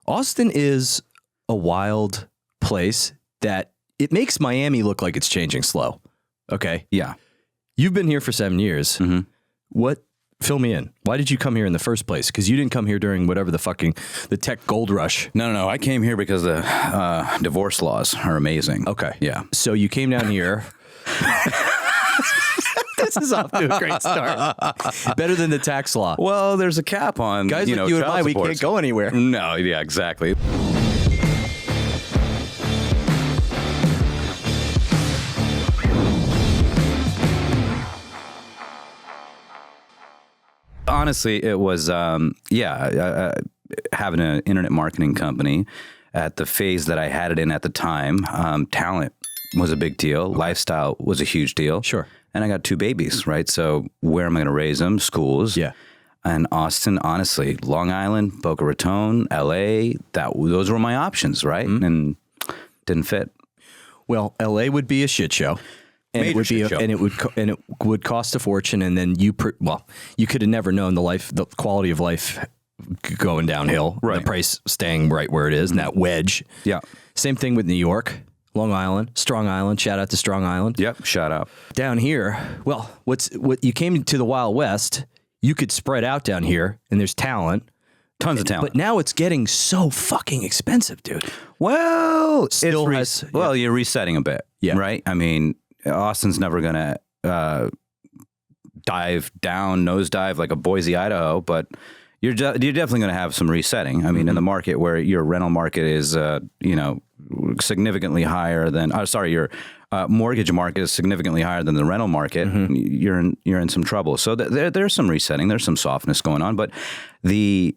Austin is a wild place that it makes Miami look like it's changing slow. Okay. Yeah. You've been here for 7 years. Mm-hmm. Fill me in. Why did you come here in the first place? Because you didn't come here during whatever the tech gold rush. No. I came here because the divorce laws are amazing. Okay. Yeah. So you came down here. This is off to a great start. Better than the tax law. Well, there's a cap on, guys like you and I, we can't go anywhere. No, yeah, exactly. Honestly, it was, having an internet marketing company at the phase that I had it in at the time. Talent was a big deal. Okay. Lifestyle was a huge deal. Sure. And I got 2 babies, right? So where am I going to raise them? Schools. Yeah. And Austin, honestly, Long Island, Boca Raton, LA, those were my options, right? Mm-hmm. And didn't fit. Well, LA would be a shit show. And it would cost a fortune, and then you could have never known the quality of life going downhill, right? The price staying right where it is, and that wedge. Yeah. Same thing with New York, Long Island, Strong Island. Shout out to Strong Island. Yep. Shout out. Down here, well, what you came to the Wild West, you could spread out down here, and there's talent. Tons of talent. But now it's getting so fucking expensive, dude. Well, you're resetting a bit, right? I mean, Austin's never going to nosedive like a Boise, Idaho, but you're definitely going to have some resetting. I mean, in the market where your rental market is, significantly higher than, your mortgage market is significantly higher than the rental market, you're in some trouble. So there's some resetting, there's some softness going on, but the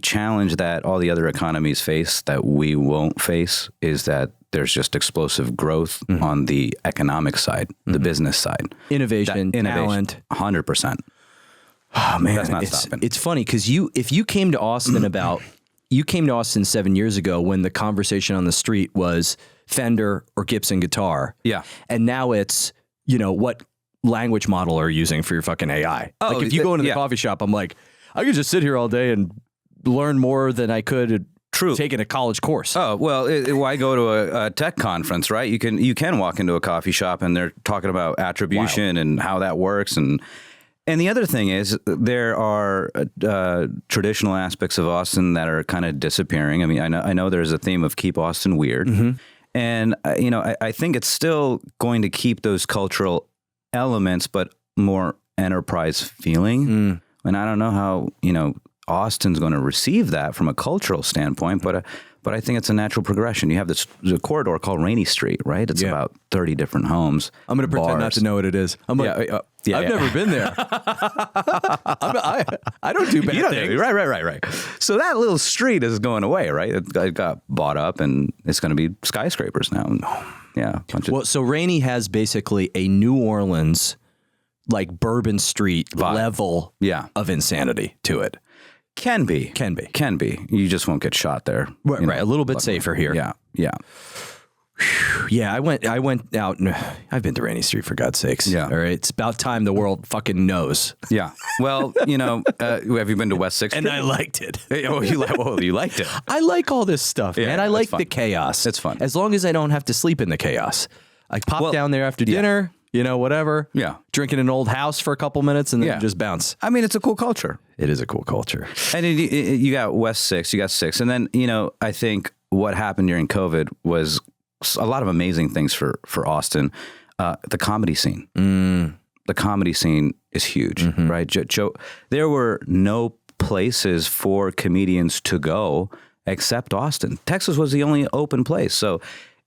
challenge that all the other economies face that we won't face is that there's just explosive growth on the economic side, the business side. Innovation, talent. 100%. Oh, man. That's not stopping. It's funny because if you came to Austin you came to Austin 7 years ago when the conversation on the street was Fender or Gibson guitar. Yeah. And now it's, what language model are you using for your fucking AI? Oh, like if you go into the coffee shop, I'm like, I could just sit here all day and learn more than I could taking a college course. Oh, well, why go to a tech conference, right? You can walk into a coffee shop and they're talking about attribution and how that works. And the other thing is there are traditional aspects of Austin that are kind of disappearing. I mean, I know there's a theme of keep Austin weird. And, I think it's still going to keep those cultural elements, but more enterprise feeling. And I don't know how, Austin's going to receive that from a cultural standpoint, but I think it's a natural progression. You have this corridor called Rainey Street, right? It's about 30 different homes. I'm going to pretend not to know what it is. I'm like, I've never been there. I don't do bad things. Right. So that little street is going away, right? It got bought up and it's going to be skyscrapers now. Yeah. So Rainey has basically a New Orleans, like Bourbon Street level of insanity to it. Can be. You just won't get shot there. Right. A little bit safer here. Yeah. Yeah. I went out and I've been to Rainey Street for God's sakes. Yeah. All right. It's about time the world fucking knows. Yeah. Well, have you been to West 6th? And I liked it. You liked it. I like all this stuff, man. I like the chaos. It's fun. As long as I don't have to sleep in the chaos. I pop down there after dinner. Whatever. Yeah. Drinking an old house for a couple minutes and then just bounce. I mean, it's a cool culture. It is a cool culture. And you got West 6, you got 6. And then, I think what happened during COVID was a lot of amazing things for Austin. The comedy scene. The comedy scene is huge, right? Joe, there were no places for comedians to go except Austin. Texas was the only open place. So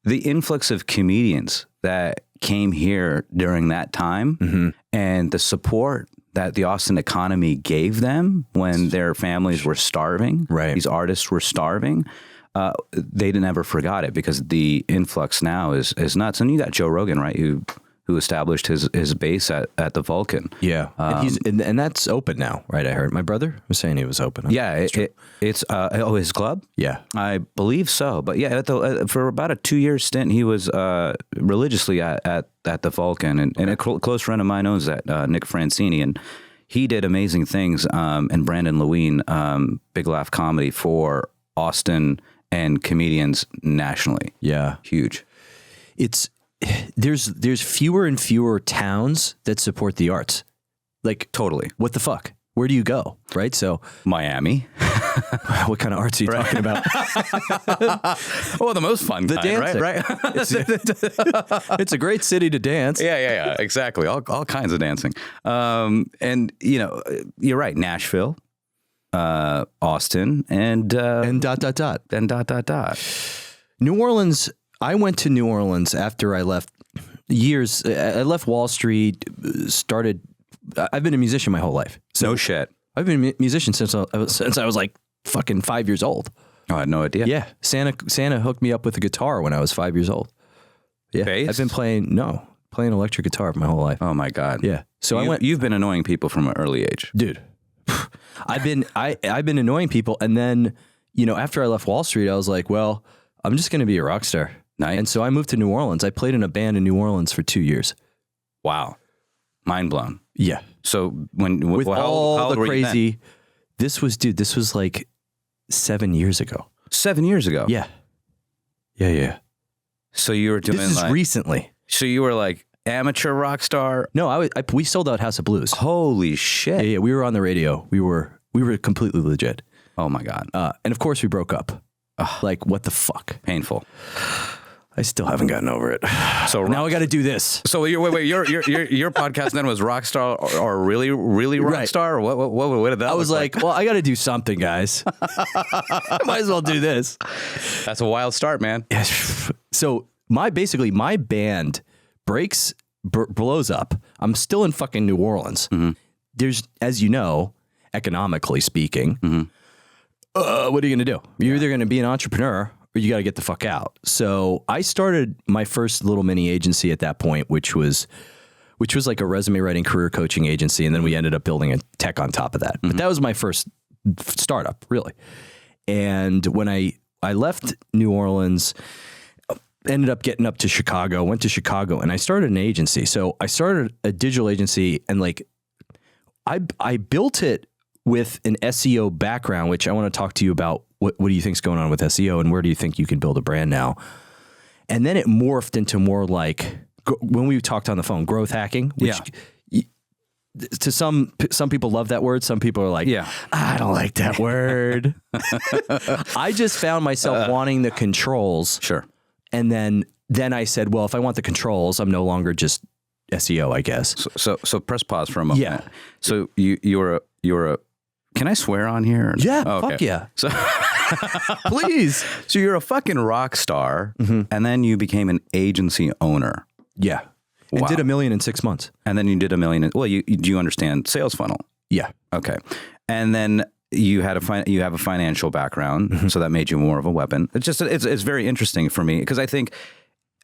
the influx of comedians that came here during that time and the support that the Austin economy gave them when their families were starving, right? These artists were starving. They never forgot it because the influx now is nuts. And you got Joe Rogan, right? Who established his base at the Vulcan. Yeah. And that's open now, right? I heard my brother was saying he was open. Yeah. It's his club? Yeah. I believe so. But yeah, for about a 2-year stint, he was religiously at the Vulcan. And a close friend of mine owns that, Nick Francini. And he did amazing things. And Brandon Lewin, Big Laugh Comedy for Austin and comedians nationally. Yeah. Huge. There's fewer and fewer towns that support the arts. Like, totally. What the fuck? Where do you go? Right? So Miami. What kind of arts are you talking about? Well, the most fun the kind, dancing. Right? It's a great city to dance. Yeah. Exactly. All kinds of dancing. And you're right. Nashville, Austin, and dot. New Orleans. I went to New Orleans after I left I left Wall Street, I've been a musician my whole life. So, no shit. I've been a musician since I was like fucking 5 years old. Oh, I had no idea. Yeah. Santa hooked me up with a guitar when I was 5 years old. Yeah. Bass? I've been playing electric guitar for my whole life. Oh my God. Yeah. So you've been annoying people from an early age. Dude. I've been annoying people. And then, after I left Wall Street, I was like, well, I'm just going to be a rock star. Nice. And so I moved to New Orleans. I played in a band in New Orleans for 2 years. Wow. Mind blown. Yeah. So with all how the crazy, this was like 7 years ago. 7 years ago. Yeah. Yeah. So you were doing this is recently. So you were like amateur rock star. No, we sold out House of Blues. Holy shit. Yeah. We were on the radio. We were completely legit. Oh my God. And of course we broke up. Like, what the fuck? Painful. I still haven't gotten over it. So now I got to do this. So your podcast then was rock star or really rock star? Or what did that? I was like, well, I got to do something, guys. Might as well do this. That's a wild start, man. So my band blows up. I'm still in fucking New Orleans. Mm-hmm. There's, as you know, economically speaking, what are you going to do? You're either going to be an entrepreneur or you got to get the fuck out. So I started my first little mini agency at that point, which was like a resume writing, career coaching agency. And then we ended up building a tech on top of that. Mm-hmm. But that was my first startup, really. And when I left New Orleans, ended up getting up to Chicago, went to Chicago, and I started an agency. So I started a digital agency, and like I built it with an SEO background, which I want to talk to you about. What do you think's going on with SEO, and where do you think you can build a brand now? And then it morphed into more like, when we talked on the phone, growth hacking, which to some people love that word. Some people are like, I don't like that word. I just found myself wanting the controls. Sure. And then I said, well, if I want the controls, I'm no longer just SEO, I guess. So press pause for a moment. Yeah. So you're a can I swear on here? Yeah. Fuck yeah. So please. So you're a fucking rock star, and then you became an agency owner. Yeah. And did $1 million in 6 months. And then you did $1 million. Well, do you understand sales funnel? Yeah. Okay. And then you have a financial background, so that made you more of a weapon. It's very interesting for me because I think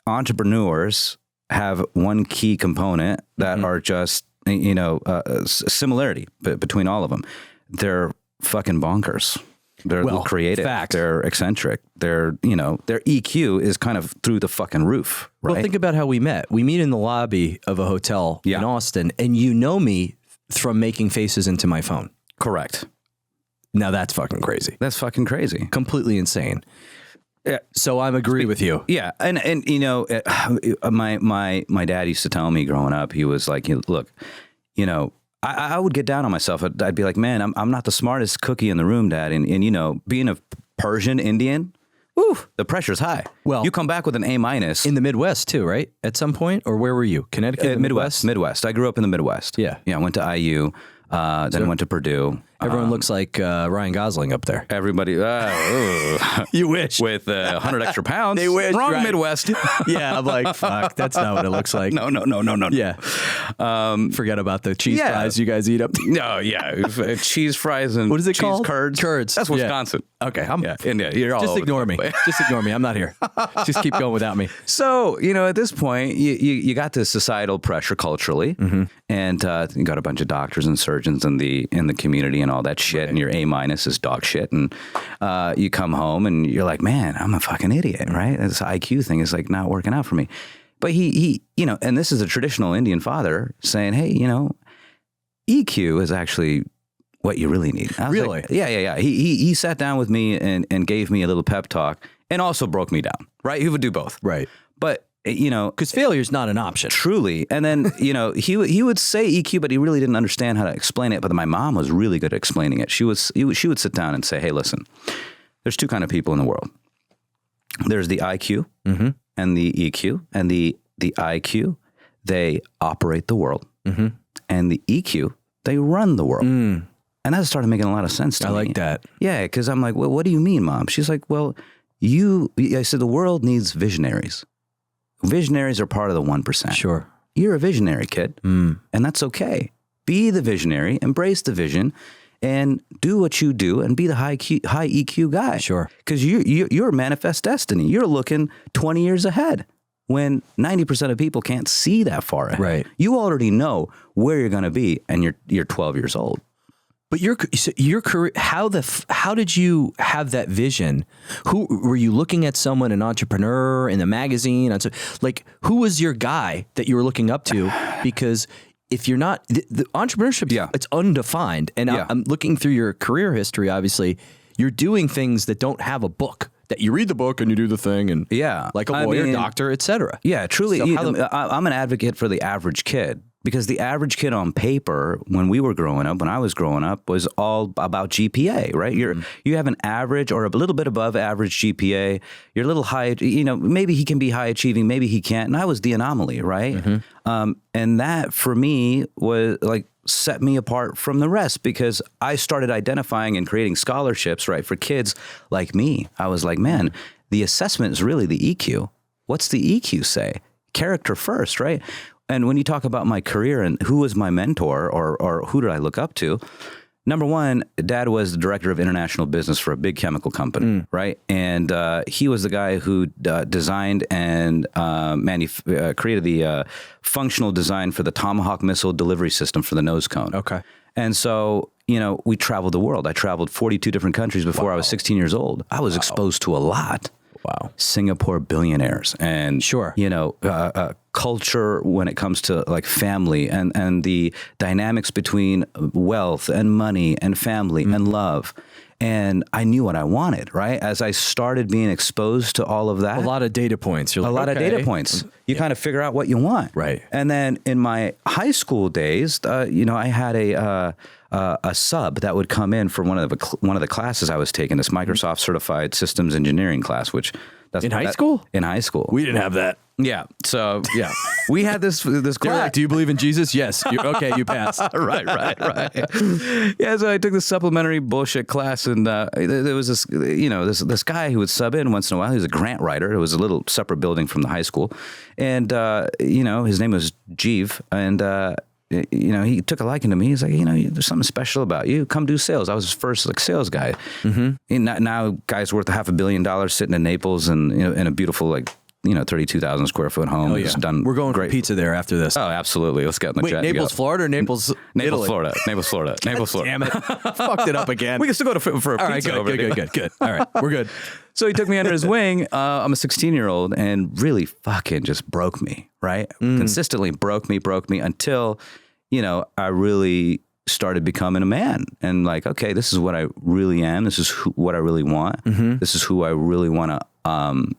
entrepreneurs have one key component that are just similarity between all of them. They're fucking bonkers. They're creative. Fact. They're eccentric. Their EQ is kind of through the fucking roof. Right? Well, think about how we met. We meet in the lobby of a hotel in Austin, and you know me from making faces into my phone. Correct. Now that's fucking crazy. That's fucking crazy. Completely insane. Yeah. So I agree with you. Yeah. And my dad used to tell me growing up, he was like, look, I would get down on myself. I'd be like, man, I'm not the smartest cookie in the room, Dad. And being a Persian Indian, the pressure's high. Well, you come back with an A- in the Midwest too, right? At some point, or where were you? Connecticut, Midwest. I grew up in the Midwest. Yeah. I went to IU, then went to Purdue. Everyone looks like Ryan Gosling up there. Everybody, you wish, with 100 extra pounds. They wish. Wrong, right. Midwest. Yeah, I'm like, fuck, that's not what it looks like. No. Yeah. Forget about the cheese fries you guys eat up there. No, yeah, cheese fries and what is it cheese called? Curds. Curds. That's Wisconsin. Okay, India. You're all just over ignore me. Just ignore me. I'm not here. Just keep going without me. So at this point, you got this societal pressure culturally, and you got a bunch of doctors and surgeons in the community and all that shit, and your A- is dog shit, and you come home and you're like, man, I'm a fucking idiot, right? This IQ thing is like not working out for me. But he and this is a traditional Indian father saying, hey, EQ is actually what you really need. I was Really? like, yeah. He sat down with me and gave me a little pep talk and also broke me down, right? He would do both. Right. But, you know, because failure is not an option. Truly. And then, you know, he would say EQ, but he really didn't understand how to explain it. But my mom was really good at explaining it. She would sit down and say, hey, listen, there's two kind of people in the world. There's the IQ and the EQ, and the IQ, they operate the world, and the EQ, they run the world. And that started making a lot of sense to me. I like that. Yeah, because I'm like, well, what do you mean, Mom? She's like, well, I said, the world needs visionaries. Visionaries are part of the 1%. Sure. You're a visionary, kid, and that's okay. Be the visionary, embrace the vision, and do what you do, and be the high EQ guy. Sure. Because you're manifest destiny. You're looking 20 years ahead when 90% of people can't see that far ahead. Right. You already know where you're going to be, and you're 12 years old. But your career, how did you have that vision? Who were you looking at? Someone, an entrepreneur in the magazine? Like, who was your guy that you were looking up to? Because if you're not, the entrepreneurship, it's undefined. And I'm looking through your career history. Obviously, you're doing things that don't have a book. That you read the book and you do the thing, and like a lawyer, doctor, etc. Yeah, truly. So I'm an advocate for the average kid. Because the average kid on paper, when I was growing up, was all about GPA, right? You have an average or a little bit above average GPA. You're a little high, you know, maybe he can be high achieving, maybe he can't. And I was the anomaly, right? And that for me was like set me apart from the rest because I started identifying and creating scholarships, right, for kids like me. I was like, man, the assessment is really the EQ. What's the EQ say? Character first, right? And when you talk about my career and who was my mentor or who did I look up to, number one, Dad was the director of international business for a big chemical company, right? And he was the guy who designed and created the functional design for the Tomahawk missile delivery system for the nose cone. Okay. And so, you know, we traveled the world. I traveled 42 different countries before I was 16 years old. I was exposed to a lot. Wow. Singapore billionaires and, you know, culture when it comes to like family and the dynamics between wealth and money and family and love. And I knew what I wanted, right? As I started being exposed to all of that. A lot of data points. You're like, a lot of data points. You kind of figure out what you want. Right. And then in my high school days, you know, I had a sub that would come in for one of the classes I was taking, this Microsoft Certified Systems Engineering class, which that's in high school? In high school. We didn't have that. Yeah. So yeah, we had this class. Like, do you believe in Jesus? Yes. Okay, you passed. Right. Yeah. So I took this supplementary bullshit class, and there was this, you know, this guy who would sub in once in a while. He was a grant writer. It was a little separate building from the high school, and you know, his name was Jeev, and you know, he took a liking to me. He's like, you know, there's something special about you. Come do sales. I was his first like sales guy. And now guy's worth $500 million sitting in Naples and, you know, in a beautiful, like, you know, 32,000 square foot home. Oh, yeah. Done. We're going great for pizza there after this. Oh, absolutely. Let's get in the jet. Naples, Florida, or Naples, Italy? Florida. Naples, Florida. Naples, Florida. Damn it. Fucked it up again. We can still go for a pizza over there. Good. All right. We're good. So he took me under his wing. I'm a 16-year-old and really fucking just broke me, right? Consistently broke me until, you know, I really started becoming a man and like, okay, this is what I really am. This is what I really want. This is who I really want to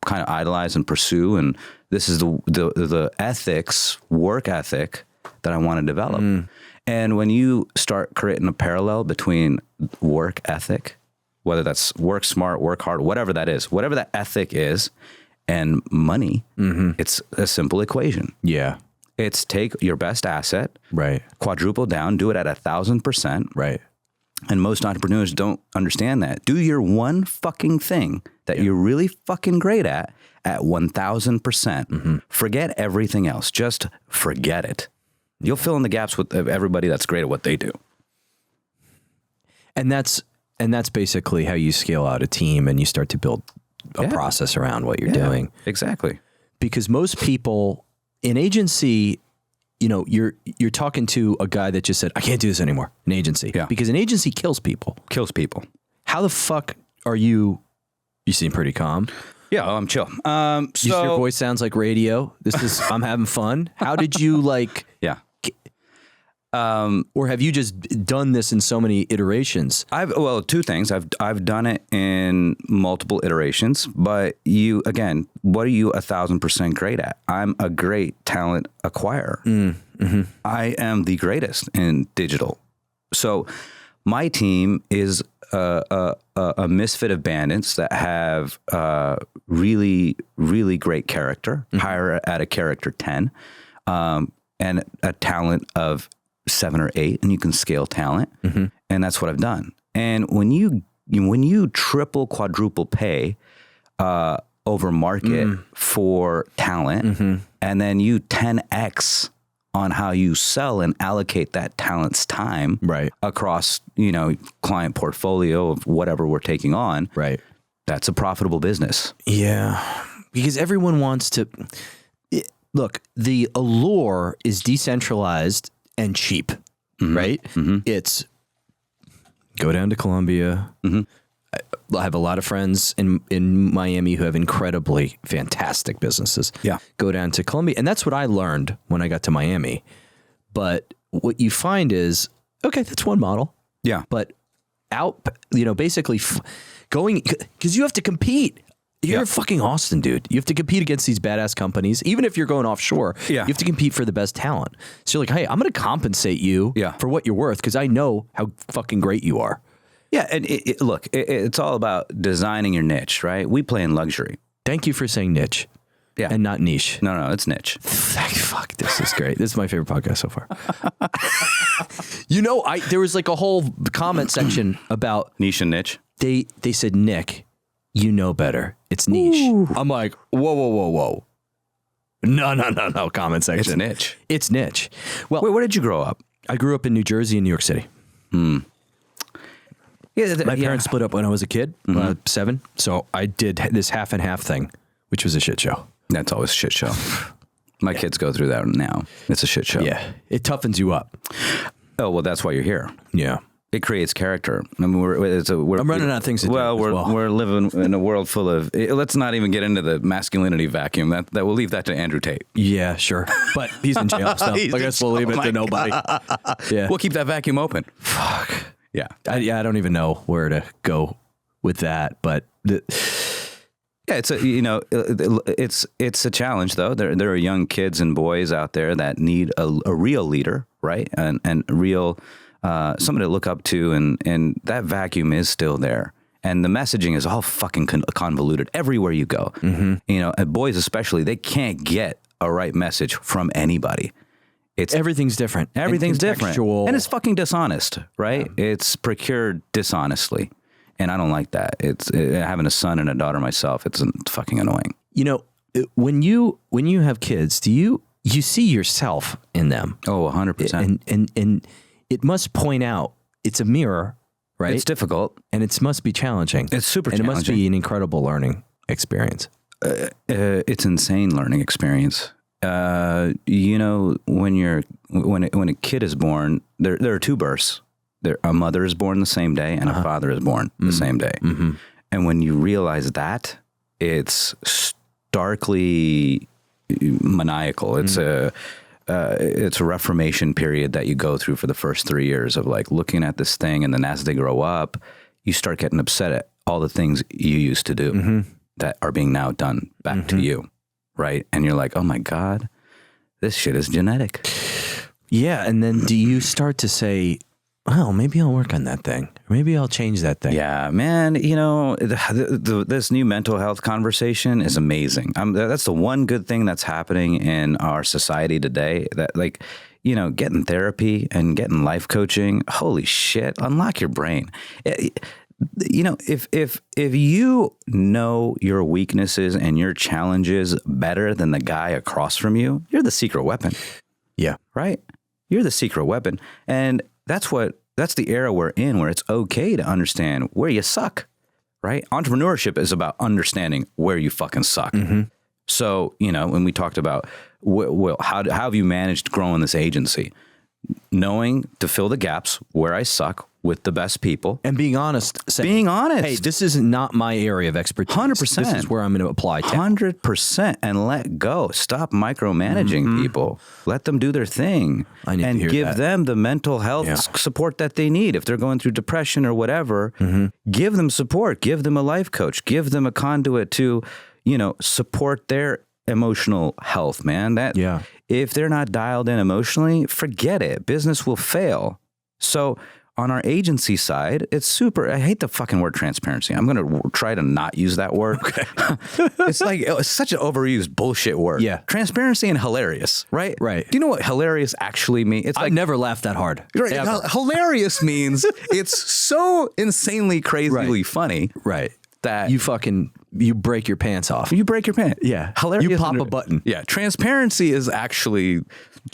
kind of idolize and pursue. And this is the ethics, work ethic that I want to develop. And when you start creating a parallel between work ethic, whether that's work smart, work hard, whatever that is, whatever that ethic is, and money, it's a simple equation. Yeah. It's take your best asset, right? Quadruple down, do it at 1,000%, right? And most entrepreneurs don't understand that. Do your one fucking thing that you're really fucking great at 1,000%. Forget everything else. Just forget it. You'll fill in the gaps with everybody that's great at what they do. And that's basically how you scale out a team and you start to build a process around what you're doing. Exactly. Because most people in agency, you know, you're talking to a guy that just said, I can't do this anymore. An agency. Yeah. Because an agency kills people. How the fuck are you? You seem pretty calm. Yeah, I'm chill. Your voice sounds like radio. I'm having fun. How did you like? Yeah. Or have you just done this in so many iterations? Well, two things. I've done it in multiple iterations, but what are you 1,000% great at? I'm a great talent acquirer. Mm-hmm. I am the greatest in digital. So my team is a misfit of bandits that have really, really great character, higher at a character 10, and a talent of 7 or 8, and you can scale talent. Mm-hmm. And that's what I've done. And when you triple, quadruple pay over market for talent, and then you 10x on how you sell and allocate that talent's time across, client portfolio of whatever we're taking on, that's a profitable business. Yeah. Because everyone wants to look, the allure is decentralized and cheap, right? Mm-hmm. It's go down to Colombia. Mm-hmm. I have a lot of friends in Miami who have incredibly fantastic businesses. Yeah. Go down to Colombia. And that's what I learned when I got to Miami. But what you find is, okay, that's one model. Yeah. But basically going, because you have to compete. You're fucking Austin, dude. You have to compete against these badass companies. Even if you're going offshore, you have to compete for the best talent. So you're like, hey, I'm going to compensate you for what you're worth because I know how fucking great you are. Yeah, and it's all about designing your niche, right? We play in luxury. Thank you for saying niche. Yeah. And not niche. No, it's niche. Fuck, this is great. This is my favorite podcast so far. There was like a whole comment section about niche and niche. They said, Nick, you know better. It's niche. Ooh. I'm like, whoa. No, comment section. It's niche. Well, wait, where did you grow up? I grew up in New Jersey and New York City. Yeah, my parents split up when I was a kid, 7. So I did this half and half thing, which was a shit show. That's always a shit show. My kids go through that now. It's a shit show. Yeah, it toughens you up. Oh, well, that's why you're here. Yeah. It creates character. I mean, I'm running out of things to do. We're living in a world full of. Let's not even get into the masculinity vacuum. That we'll leave that to Andrew Tate. Yeah, sure. But he's in jail, so I guess we'll leave it to nobody. Yeah, we'll keep that vacuum open. Fuck. Yeah. I don't even know where to go with that, but it's a challenge though. There are young kids and boys out there that need a real leader, right? And real. Somebody to look up to, and that vacuum is still there. And the messaging is all fucking convoluted everywhere you go. Mm-hmm. And boys especially, they can't get a right message from anybody. Everything's different. Everything's different. And it's fucking dishonest, right? Yeah. It's procured dishonestly. And I don't like that. It's having a son and a daughter myself, it's fucking annoying. When you have kids, do you see yourself in them? Oh, 100%. And it must point out, it's a mirror, right? It's difficult. And it must be challenging. It's super challenging. And it must be an incredible learning experience. It's insane learning experience. When a kid is born, there are two births. A mother is born the same day and a father is born the same day. Mm-hmm. And when you realize that, it's starkly maniacal. It's a reformation period that you go through for the first 3 years of like looking at this thing. And then as they grow up, you start getting upset at all the things you used to do that are being now done back to you. Right. And you're like, oh my God, this shit is genetic. Yeah. And then do you start to say, well, maybe I'll work on that thing. Maybe I'll change that thing. Yeah, man. This new mental health conversation is amazing. That's the one good thing that's happening in our society today. That getting therapy and getting life coaching. Holy shit! Unlock your brain. If you know your weaknesses and your challenges better than the guy across from you, you're the secret weapon. Yeah. Right? You're the secret weapon. And that's the era we're in, where it's okay to understand where you suck, right? Entrepreneurship is about understanding where you fucking suck. Mm-hmm. So, when we talked about how have you managed growing this agency, knowing to fill the gaps where I suck, with the best people. And being honest. Being honest. Hey, this is not my area of expertise. 100%. This is where I'm going to apply 100%. And let go. Stop micromanaging people. Let them do their thing. And give them the mental health support that they need. If they're going through depression or whatever, give them support. Give them a life coach. Give them a conduit to, support their emotional health, man. If they're not dialed in emotionally, forget it. Business will fail. So on our agency side, it's super, I hate the fucking word transparency. I'm going to try to not use that word. Okay. it's such an overused bullshit word. Yeah. Transparency and hilarious, right? Right. Do you know what hilarious actually means? I've never laughed that hard. Right. Hilarious means it's so insanely crazily funny. Right. That you break your pants off. You break your pants. Yeah. Hilarious. You pop a button. Yeah. Transparency is actually...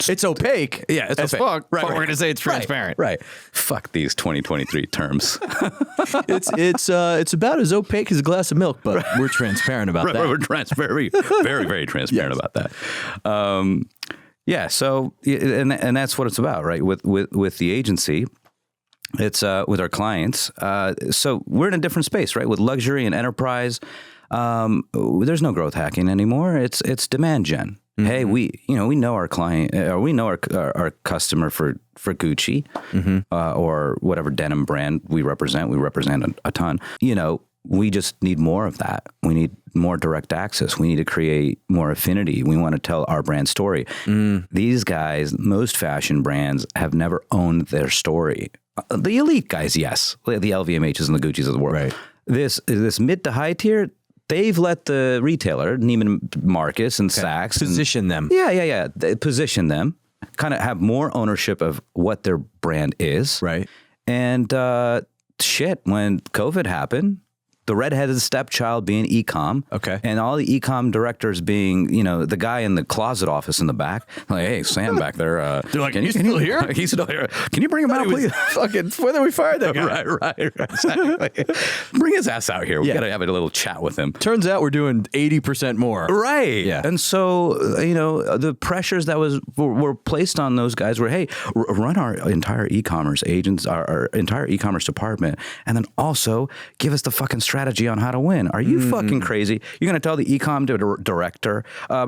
It's opaque. Yeah, it's as opaque. Fuck. Right, but we're going to say it's transparent. Right. Fuck these 2023 terms. It's about as opaque as a glass of milk, but we're transparent about that. We're very, very, very transparent about that. So and that's what it's about, right? With the agency. It's with our clients. So we're in a different space, right? With luxury and enterprise, there's no growth hacking anymore. It's demand gen. Mm-hmm. Hey, we know our client, we know our customer for Gucci, or whatever denim brand we represent. We represent a ton. We just need more of that. We need more direct access. We need to create more affinity. We want to tell our brand story. These guys, most fashion brands, have never owned their story. The elite guys, yes, the LVMHs and the Gucci's of the world. Right. This mid to high tier, they've let the retailer, Neiman Marcus and Saks, position them. Yeah. They position them, kind of have more ownership of what their brand is. Right. And when COVID happened, the redheaded stepchild being e-com. Okay. And all the e-com directors being, the guy in the closet office in the back. Like, hey, Sam back there. They're like, he's still here? He's still here. Can you bring him out, please? Fucking, whether we fired that guy. Right. Exactly. Bring his ass out here. We got to have a little chat with him. Turns out we're doing 80% more. Right. Yeah. And so, the pressures that were placed on those guys were, hey, run our entire e-commerce agents, our entire e-commerce department, and then also give us the fucking strategy on how to win. Are you fucking crazy? You're going to tell the e-com director,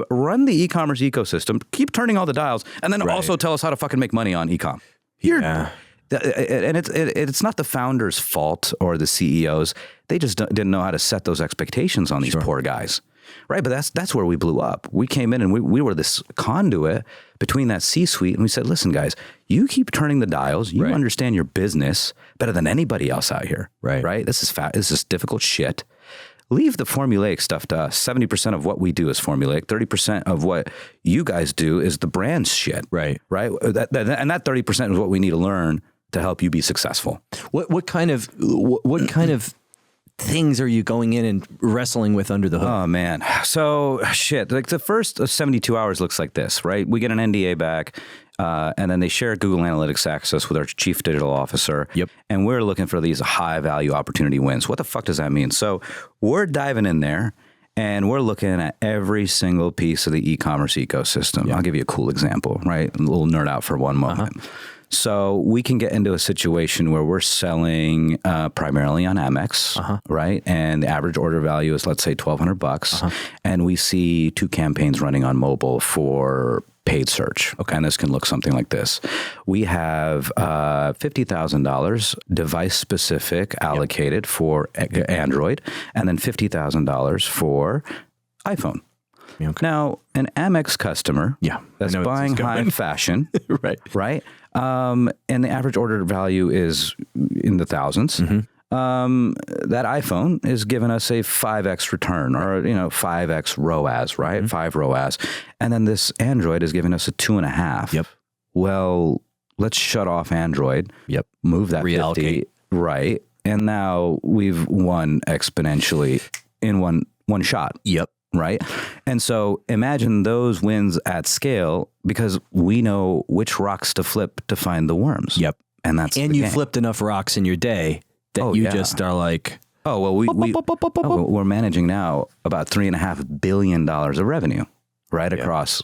run the e-commerce ecosystem, keep turning all the dials, and then also tell us how to fucking make money on e-com. And it's not the founder's fault or the CEOs. They just didn't know how to set those expectations on these poor guys. Right. But that's where we blew up. We came in and we were this conduit between that C-suite. And we said, listen, guys, you keep turning the dials. You understand your business better than anybody else out here. Right. This is difficult shit. Leave the formulaic stuff to us. 70% of what we do is formulaic. 30% of what you guys do is the brand's shit. Right. And that 30% is what we need to learn to help you be successful. What kind of things are you going in and wrestling with under the hood? Oh, man. So, like the first 72 hours looks like this, right? We get an NDA back, and then they share Google Analytics access with our chief digital officer. Yep. And we're looking for these high-value opportunity wins. What the fuck does that mean? So we're diving in there, and we're looking at every single piece of the e-commerce ecosystem. I'll give you a cool example, right? A little nerd out for one moment. So we can get into a situation where we're selling primarily on Amex, right? And the average order value is, let's say, $1,200. And we see 2 campaigns running on mobile for paid search. Okay. And this can look something like this. We have $50,000 device specific allocated for Android, and then $50,000 for iPhone. Okay. Now, an Amex customer that's buying high fashion, right? And the average order value is in the thousands. That iPhone is giving us a 5x return, or 5x ROAS, right? 5 ROAS, and then this Android is giving us a 2.5. Yep. Well, let's shut off Android. Yep. Move that reallocate. 50, right? And now we've won exponentially in one shot. Yep. Right. And so imagine those wins at scale, because we know which rocks to flip to find the worms. Yep. And you flipped enough rocks in your day that you just are like, we're managing now about $3.5 billion of revenue across,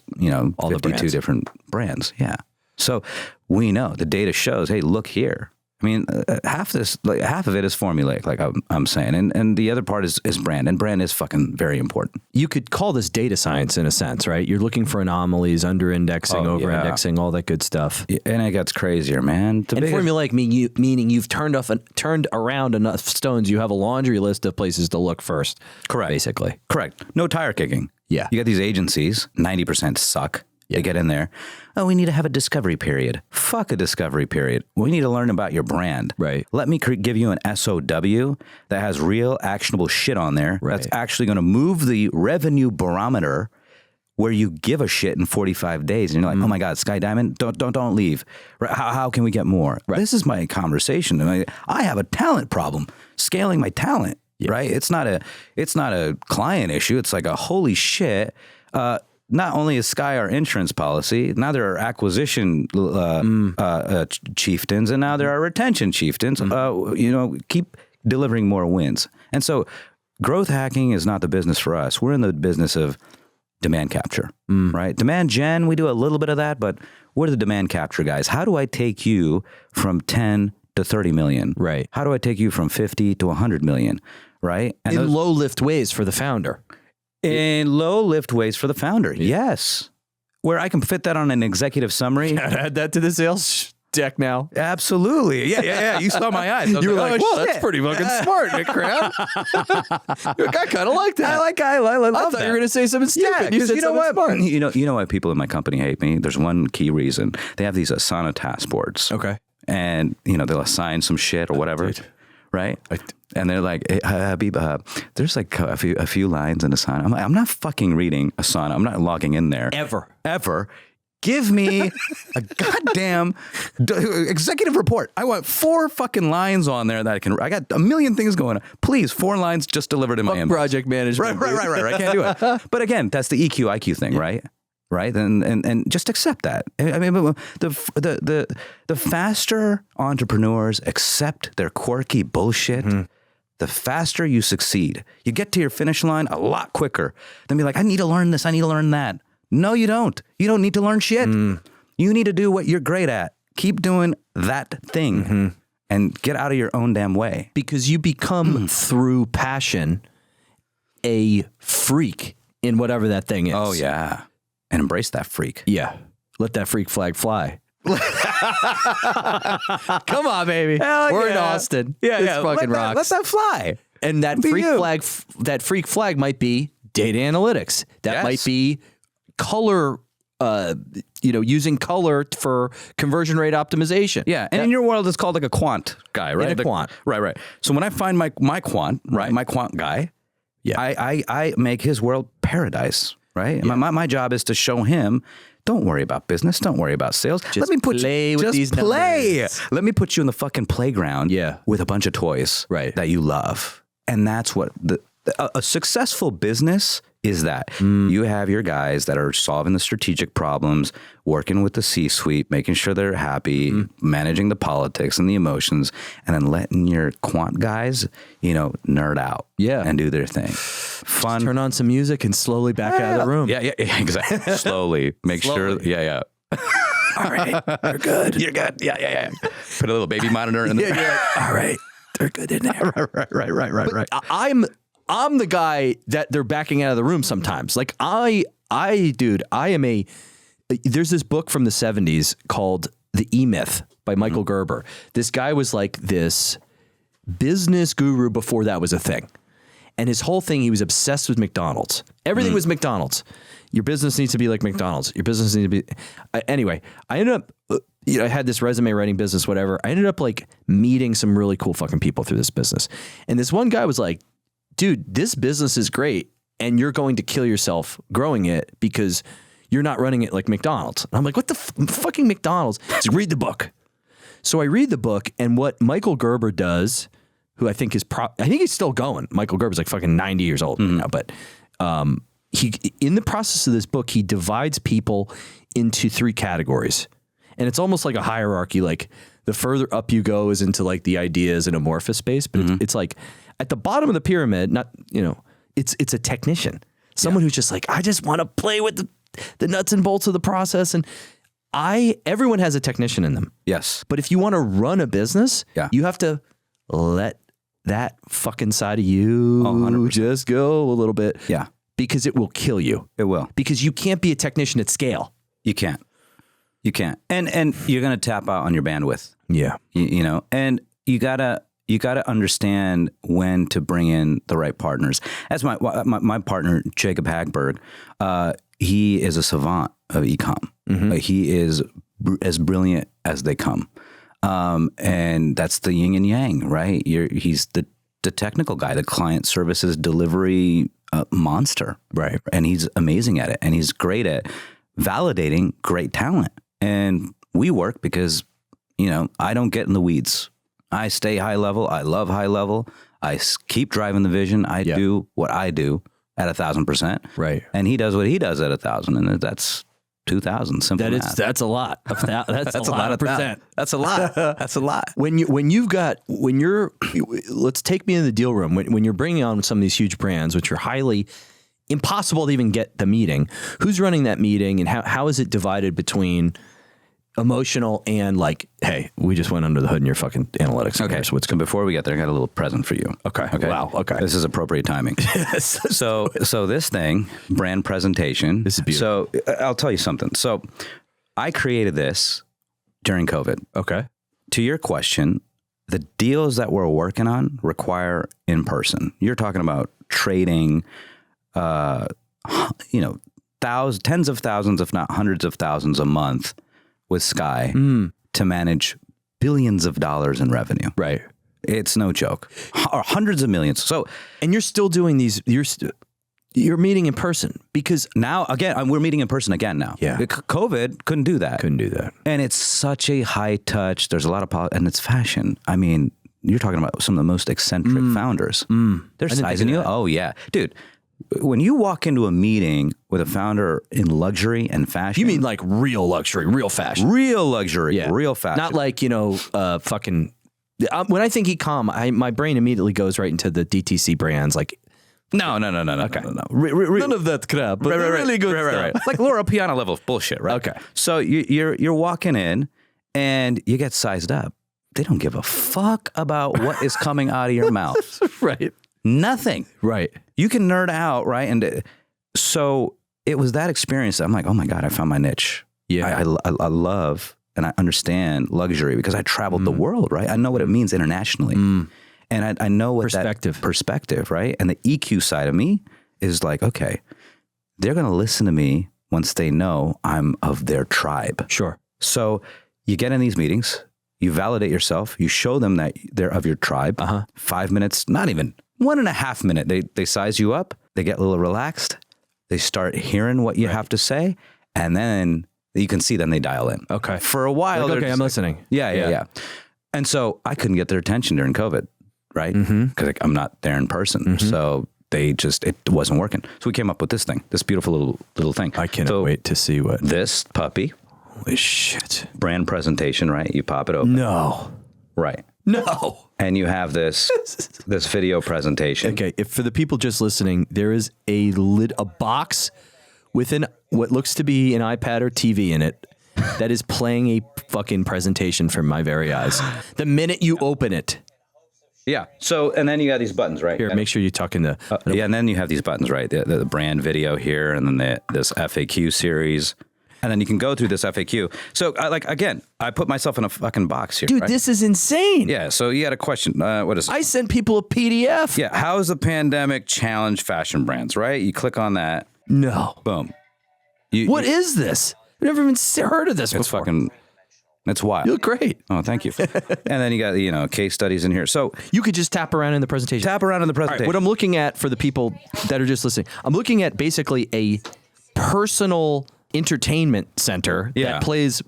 all 52 different brands. Yeah. So we know the data shows, hey, look here. I mean, half of it is formulaic, like I'm saying, and the other part is brand, and brand is fucking very important. You could call this data science in a sense, right? You're looking for anomalies, under-indexing, over-indexing, all that good stuff. Yeah, and it gets crazier, man. And formulaic meaning you've turned around enough stones. You have a laundry list of places to look first. Correct. Basically. Correct. No tire kicking. Yeah. You got these agencies, 90% suck. They get in there. Oh, we need to have a discovery period. Fuck a discovery period. We need to learn about your brand. Right. Let me give you an SOW that has real actionable shit on there. Right. That's actually going to move the revenue barometer where you give a shit in 45 days. And you're like, oh my God, Sky Diamond, don't leave. Right. How can we get more? Right. This is my conversation. I have a talent problem, scaling my talent. Yeah. Right. It's not a client issue. It's like a holy shit. Not only is Sky our insurance policy, now there are acquisition chieftains, and now there are retention chieftains. Keep delivering more wins. And so growth hacking is not the business for us. We're in the business of demand capture, right? Demand gen, we do a little bit of that, but we're the demand capture guys. How do I take you from 10 to 30 million? Right. How do I take you from 50 to 100 million? Right. And in low lift ways for the founder. In low lift ways for the founder. Yes. Where I can fit that on an executive summary. I'd add that to the sales deck now. Absolutely. Yeah. You saw my eyes. You were like, whoa, that's pretty fucking smart, Nick Crown. I kind of like that. I love I thought you were going to say something stupid. Yeah, you said you know what? Smart. You know why people in my company hate me? There's one key reason. They have these Asana task boards. Okay. And, they'll assign some shit or whatever. Dude. Right? And they're like, hey, Habib, there's like a few lines in Asana. I'm like, I'm not fucking reading Asana. I'm not logging in there. Ever. Give me a goddamn executive report. I want 4 fucking lines on there that I got a million things going on. Please, 4 lines just delivered in my inbox. Project management. Right. I can't do it. But again, that's the EQ, IQ thing, right? Right. And just accept that. I mean, the faster entrepreneurs accept their quirky bullshit, the faster you succeed. You get to your finish line a lot quicker than be like, I need to learn this. I need to learn that. No, you don't. You don't need to learn shit. You need to do what you're great at. Keep doing that thing and get out of your own damn way. Because you become, through passion, a freak in whatever that thing is. Oh, yeah. And embrace that freak. Yeah. Let that freak flag fly. Come on, baby. We're in Austin. This fucking rocks. Let that fly. And that freak flag might be data analytics. That might be color, using color for conversion rate optimization. Yeah. And in your world, it's called like a quant guy, right? A quant. Right. So when I find my quant, right, my quant guy, I make his world paradise. Right. Yeah. My job is to show him, don't worry about business. Don't worry about sales. Let me put play with these numbers. Let me put you in the fucking playground with a bunch of toys that you love. And that's what a successful business is that. You have your guys that are solving the strategic problems, working with the C-suite, making sure they're happy, managing the politics and the emotions, and then letting your quant guys, nerd out and do their thing. Fun. Just turn on some music and slowly back out of the room. Yeah, exactly. Slowly. Make sure. Yeah. All right. You're good. You're good. Yeah. Put a little baby monitor in the you're like, all right. They're good in there. Right. I'm the guy that they're backing out of the room sometimes. Like there's this book from the 70s called The E-Myth by Michael Gerber. This guy was like this business guru before that was a thing. And his whole thing, he was obsessed with McDonald's. Everything was McDonald's. Your business needs to be like McDonald's. Your business needs to be... Anyway, I ended up... I had this resume writing business, whatever. I ended up like meeting some really cool fucking people through this business. And this one guy was like, dude, this business is great and you're going to kill yourself growing it because you're not running it like McDonald's. And I'm like, what the fucking McDonald's? So read the book. So I read the book, and what Michael Gerber does, who I think is I think he's still going. Michael Gerber's like fucking 90 years old now, but he in the process of this book, he divides people into 3 categories. And it's almost like a hierarchy. Like the further up you go is into like the ideas and amorphous space, but it's like at the bottom of the pyramid, it's a technician, someone who's just like, I just want to play with the nuts and bolts of the process. And everyone has a technician in them. Yes. But if you want to run a business, Yeah. you have to let that fucking side of you just go a little bit. Yeah. Because it will kill you. It will. Because you can't be a technician at scale. You can't. You can't. And you're going to tap out on your bandwidth. Yeah. You know, and you gotta understand when to bring in the right partners. As my partner, Jacob Hagberg, he is a savant of e-com. Mm-hmm. He is as brilliant as they come. And that's the yin and yang, right? He's the technical guy, the client services delivery monster. Right. And he's amazing at it. And he's great at validating great talent. And we work because, you know, I don't get in the weeds. I stay high level. I love high level. I keep driving the vision. I do what I do at 1,000%. Right. And he does what he does at 1,000. And that's 2,000. Simple math. That's a lot. That's a lot of percent. That's a lot. That's a lot. Let's take me in the deal room. When you're bringing on some of these huge brands, which are highly impossible to even get the meeting, who's running that meeting and how is it divided between emotional and like, hey, we just went under the hood in your fucking analytics. Okay. So what's good? Before we get there, I got a little present for you. Okay. Wow. Okay. This is appropriate timing. Yes. So this thing, brand presentation. This is beautiful. So I'll tell you something. So I created this during COVID. Okay. To your question, the deals that we're working on require in person. You're talking about trading, tens of thousands, if not hundreds of thousands a month with Sky to manage billions of dollars in revenue. Right. It's no joke. Or hundreds of millions. So, and you're still doing these, you're meeting in person because now again, we're meeting in person again now. Yeah. COVID couldn't do that. And it's such a high touch. There's a lot of, and it's fashion. I mean, you're talking about some of the most eccentric founders. They're sizing you. Oh yeah. Dude, when you walk into a meeting with a founder in luxury and fashion. You mean like real luxury, real fashion. Real luxury, real fashion. Not like, fucking, when I think e-com, my brain immediately goes right into the DTC brands. Like, no. Okay. None of that crap, but really good stuff. Right. Like Laura Piana level of bullshit, right? Okay. So you're walking in and you get sized up. They don't give a fuck about what is coming out of your mouth. Right. Nothing. Right. You can nerd out, right? And so it was that experience that I'm like, oh my God, I found my niche. Yeah. I love and I understand luxury because I traveled the world, right? I know what it means internationally. And I know what that perspective, right? And the EQ side of me is like, okay, they're going to listen to me once they know I'm of their tribe. Sure. So you get in these meetings, you validate yourself, you show them that they're of your tribe. 5 minutes, not even 1.5 minutes. They size you up. They get a little relaxed. They start hearing what you have to say. And then you can see them, they dial in. Okay. For a while. Like, okay, I'm listening. Yeah. And so I couldn't get their attention during COVID, right? Because I'm not there in person. So it wasn't working. So we came up with this thing, this beautiful little thing. I cannot wait to see what. This puppy. Holy shit. Brand presentation, right? You pop it open. No. Right. No. And you have this video presentation. Okay, if for the people just listening, there is a box with what looks to be an iPad or TV in it that is playing a fucking presentation from my very eyes. The minute you open it. Yeah. So, and then you got these buttons, right? Here, make sure you tuck in the... and then you have these buttons, right? The brand video here, and then this FAQ series. And then you can go through this FAQ. So, I put myself in a fucking box here. Dude, right? This is insane. Yeah. So you had a question. What is it? I sent people a PDF. Yeah. How has the pandemic challenged fashion brands, right? You click on that. No. Boom. What is this? I've never even heard of this before. It's wild. You look great. Oh, thank you. And then you got, case studies in here. So you could just tap around in the presentation. All right, what I'm looking at for the people that are just listening, I'm looking at basically a personal entertainment center that plays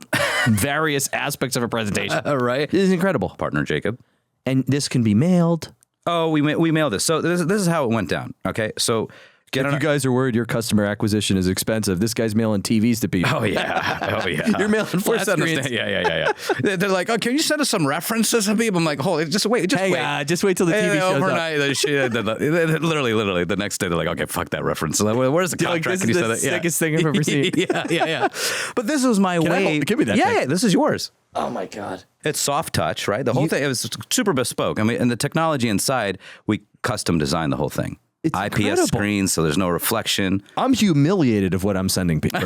various aspects of a presentation. Right? It is incredible. Partner Jacob. And this can be mailed. Oh, we mailed this. So this is how it went down. Okay. So If you guys are worried your customer acquisition is expensive, this guy's mailing TVs to people. Oh yeah. You're mailing flat screens. Yeah. They're like, oh, can you send us some references of people? I'm like, hold, just wait. Just wait till the TV shows overnight, up. Literally the next day they're like, okay, fuck that reference. Where's the contract? Like, this is the sickest thing I've ever seen. Yeah. But this was my way. Give me that. Yeah, this is yours. Oh my God. It's soft touch, right? The whole thing, it was super bespoke. I mean, and the technology inside, we custom designed the whole thing. It's IPS incredible. Screens, so there's no reflection. I'm humiliated of what I'm sending people.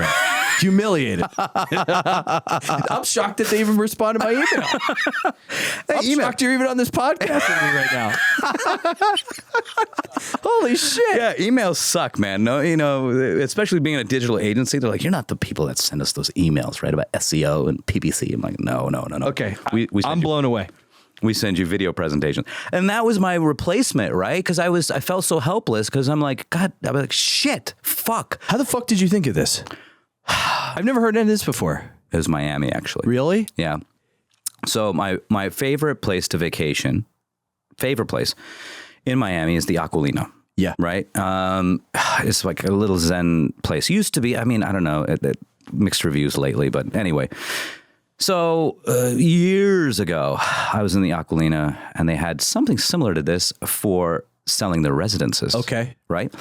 Humiliated. I'm shocked that they even respond to my email. I'm shocked you're even on this podcast with me right now. Holy shit. Yeah, emails suck, man. No, especially being a digital agency, they're like, you're not the people that send us those emails, right, about SEO and PPC. I'm like, no. Okay, I'm blown away. We send you video presentations. And that was my replacement, right? Because I felt so helpless because I'm like, God, I'm like, shit, fuck. How the fuck did you think of this? I've never heard any of this before. It was Miami, actually. Really? Yeah. So my favorite place to vacation, in Miami is the Aquilina. Yeah. Right? It's like a little Zen place. Used to be, I mean, I don't know, mixed reviews lately, but anyway. So years ago, I was in the Aquilina, and they had something similar to this for selling their residences. Okay. Right?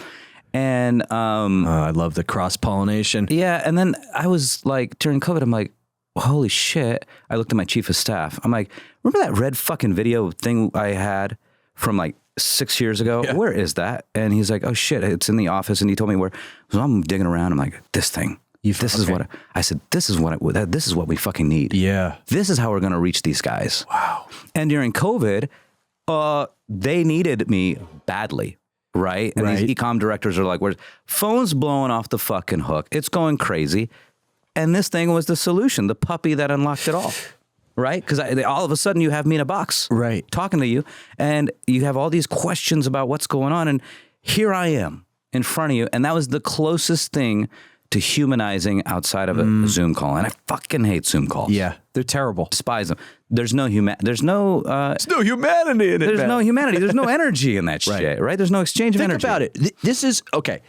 And I love the cross-pollination. Yeah, and then I was like, during COVID, I'm like, holy shit. I looked at my chief of staff. I'm like, remember that red fucking video thing I had from like 6 years ago? Yeah. Where is that? And he's like, oh shit, it's in the office. And he told me where. So I'm digging around. I'm like, this thing. This is what I said. This is what we fucking need. Yeah. This is how we're going to reach these guys. Wow. And during COVID, they needed me badly. Right. And these e-com directors are like, where's phone's blowing off the fucking hook. It's going crazy. And this thing was the solution, the puppy that unlocked it all. Right. Because all of a sudden you have me in a box. Right. Talking to you. And you have all these questions about what's going on. And here I am in front of you. And that was the closest thing to humanizing outside of a Zoom call. And I fucking hate Zoom calls. Yeah, they're terrible. Despise them. There's no humanity in it. There's no humanity. There's no energy in that shit, right? There's no exchange of energy. Think about it. This is, okay.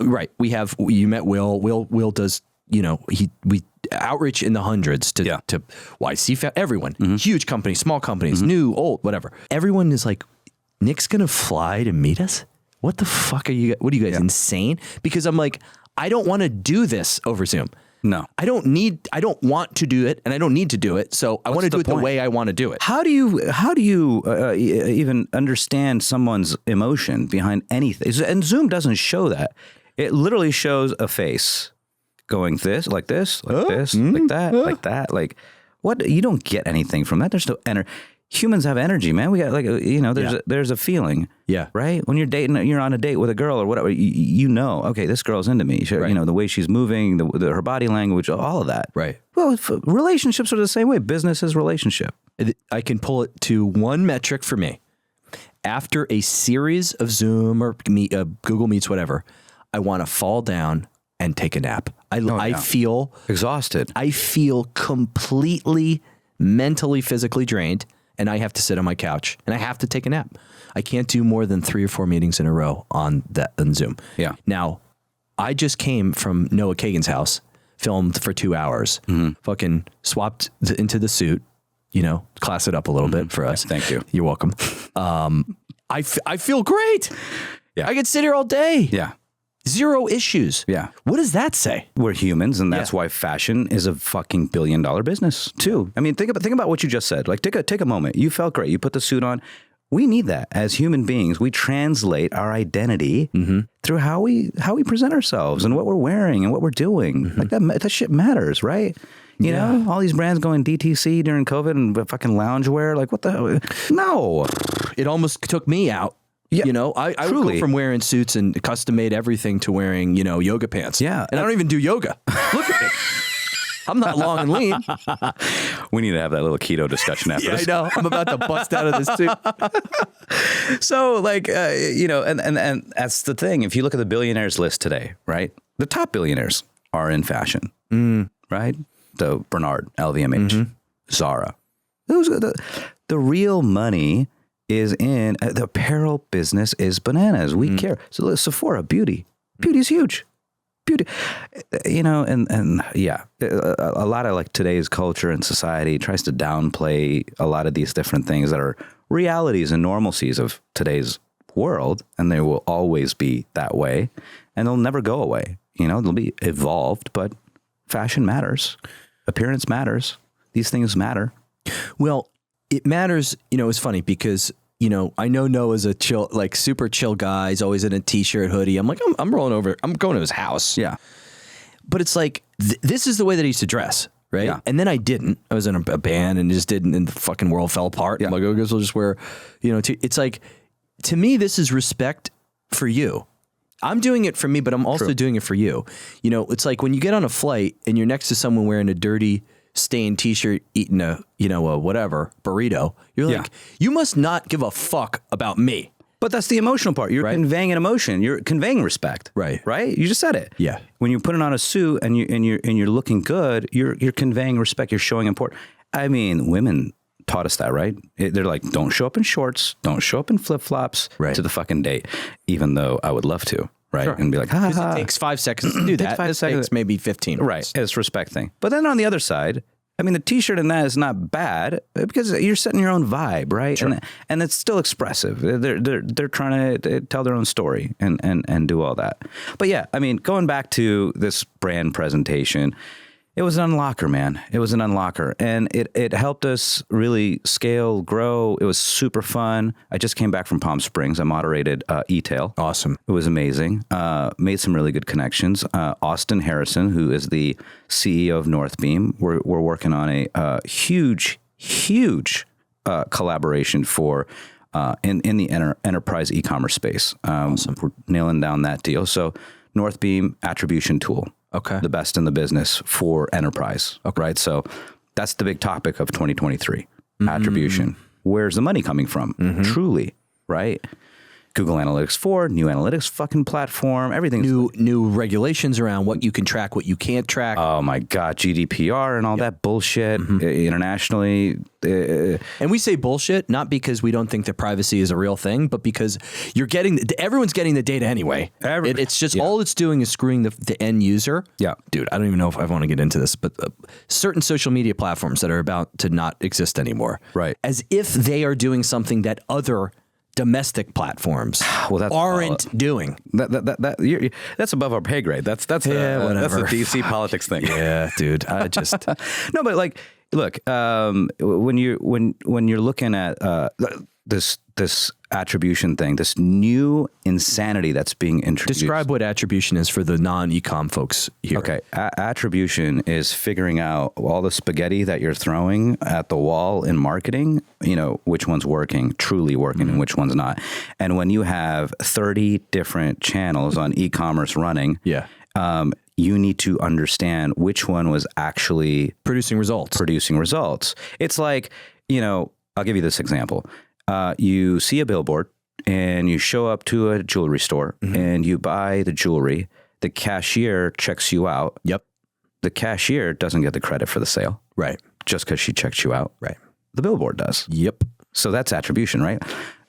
Right. You met Will. Will does, we outreach in the hundreds to YC, everyone. Huge companies, small companies, new, old, whatever. Everyone is like, Nick's going to fly to meet us? What the fuck are you guys, insane? Because I'm like, I don't want to do this over Zoom. No. I don't want to do it, and I don't need to do it. So I want to do it the way I want to do it. How do you even understand someone's emotion behind anything? And Zoom doesn't show that. It literally shows a face going like that, like that. Like, what? You don't get anything from that. There's no energy. Humans have energy, man. We got there's a feeling. Yeah. Right? When you're on a date with a girl or whatever, okay, this girl's into me. The way she's moving, her body language, all of that. Right. Well, relationships are the same way. Business is relationship. I can pull it to one metric for me. After a series of Zoom or Google Meets, whatever, I want to fall down and take a nap. I feel exhausted. I feel completely mentally, physically drained. And I have to sit on my couch and I have to take a nap. I can't do more than 3 or 4 meetings in a row on Zoom. Yeah. Now, I just came from Noah Kagan's house, filmed for 2 hours, fucking swapped into the suit, class it up a little bit for us. Thank you. You're welcome. I feel great. Yeah. I could sit here all day. Yeah. 0 issues. Yeah. What does that say? We're humans, and that's why fashion is a fucking $1 billion business too. I mean, think about what you just said. Like, take a moment. You felt great. You put the suit on. We need that as human beings. We translate our identity through how we present ourselves and what we're wearing and what we're doing. Like that shit matters, right? You know, all these brands going DTC during COVID and fucking loungewear. Like, what the hell? No, it almost took me out. Yeah, I would go from wearing suits and custom made everything to wearing, yoga pants. Yeah. And I don't even do yoga. Look at me. I'm not long and lean. We need to have that little keto discussion after this. I know. I'm about to bust out of this suit. So like, and that's the thing. If you look at the billionaires list today, right? The top billionaires are in fashion, right? So Bernard, LVMH, Zara. Those are the real money is in the apparel business is bananas. We care. So Sephora, beauty is huge. Beauty, and yeah, a lot of like today's culture and society tries to downplay a lot of these different things that are realities and normalcies of today's world, and they will always be that way, and they'll never go away. They'll be evolved, but fashion matters, appearance matters, these things matter. Well, it matters. It's funny because I know Noah's a chill, like super chill guy. He's always in a t-shirt, hoodie. I'm like, I'm rolling over. I'm going to his house. Yeah. But it's like, this is the way that he used to dress. Right. Yeah. And then I didn't. I was in a band and just didn't, and the fucking world fell apart. Yeah. I'm like, I guess I'll just wear, it's like, to me, this is respect for you. I'm doing it for me, but I'm also doing it for you. It's like when you get on a flight and you're next to someone wearing a dirty, stained t-shirt, eating a whatever burrito, you're like, you must not give a fuck about me. But that's the emotional part. You're conveying an emotion. You're conveying respect. Right. You just said it. Yeah. When you're putting on a suit and you're looking good, you're conveying respect. You're showing importance. I mean, women taught us that, right? They're like, don't show up in shorts, don't show up in flip flops to the fucking date. Even though I would love to. Right. Sure. And be like, it takes 5 seconds to do that. It takes maybe 15. Right. It's respect thing. But then on the other side, I mean, the t-shirt in that is not bad because you're setting your own vibe, right? Sure. And it's still expressive. They're trying to tell their own story and do all that. But yeah, I mean, going back to this brand presentation, it was an unlocker, man. It was an unlocker. And it helped us really scale, grow. It was super fun. I just came back from Palm Springs. I moderated E-Tail. Awesome. It was amazing. Made some really good connections. Austin Harrison, who is the CEO of Northbeam, we're working on a huge collaboration for in the enterprise e-commerce space. Awesome. We're nailing down that deal. So Northbeam attribution tool. Okay. The best in the business for enterprise. Okay. Right. So that's the big topic of 2023. Attribution. Where's the money coming from? Truly. Right. Google Analytics 4, new analytics fucking platform, everything. New regulations around what you can track, what you can't track. Oh my God, GDPR and all that bullshit internationally. And we say bullshit, not because we don't think that privacy is a real thing, but because everyone's getting the data anyway. It's just all it's doing is screwing the end user. Yeah. Dude, I don't even know if I want to get into this, but certain social media platforms that are about to not exist anymore. Right. As if they are doing something that other domestic platforms aren't doing. That's above our pay grade. That's a DC politics thing. Yeah, dude. I just no, but like, look, when you're looking at this attribution thing, this new insanity that's being introduced. Describe what attribution is for the non-ecom folks here. Okay, attribution is figuring out all the spaghetti that you're throwing at the wall in marketing, which one's working, truly working, and which one's not. And when you have 30 different channels on e-commerce running, you need to understand which one was actually producing results. It's like, I'll give you this example. You see a billboard and you show up to a jewelry store and you buy the jewelry. The cashier checks you out. Yep. The cashier doesn't get the credit for the sale. Right. Just because she checks you out. Right. The billboard does. Yep. So that's attribution, right?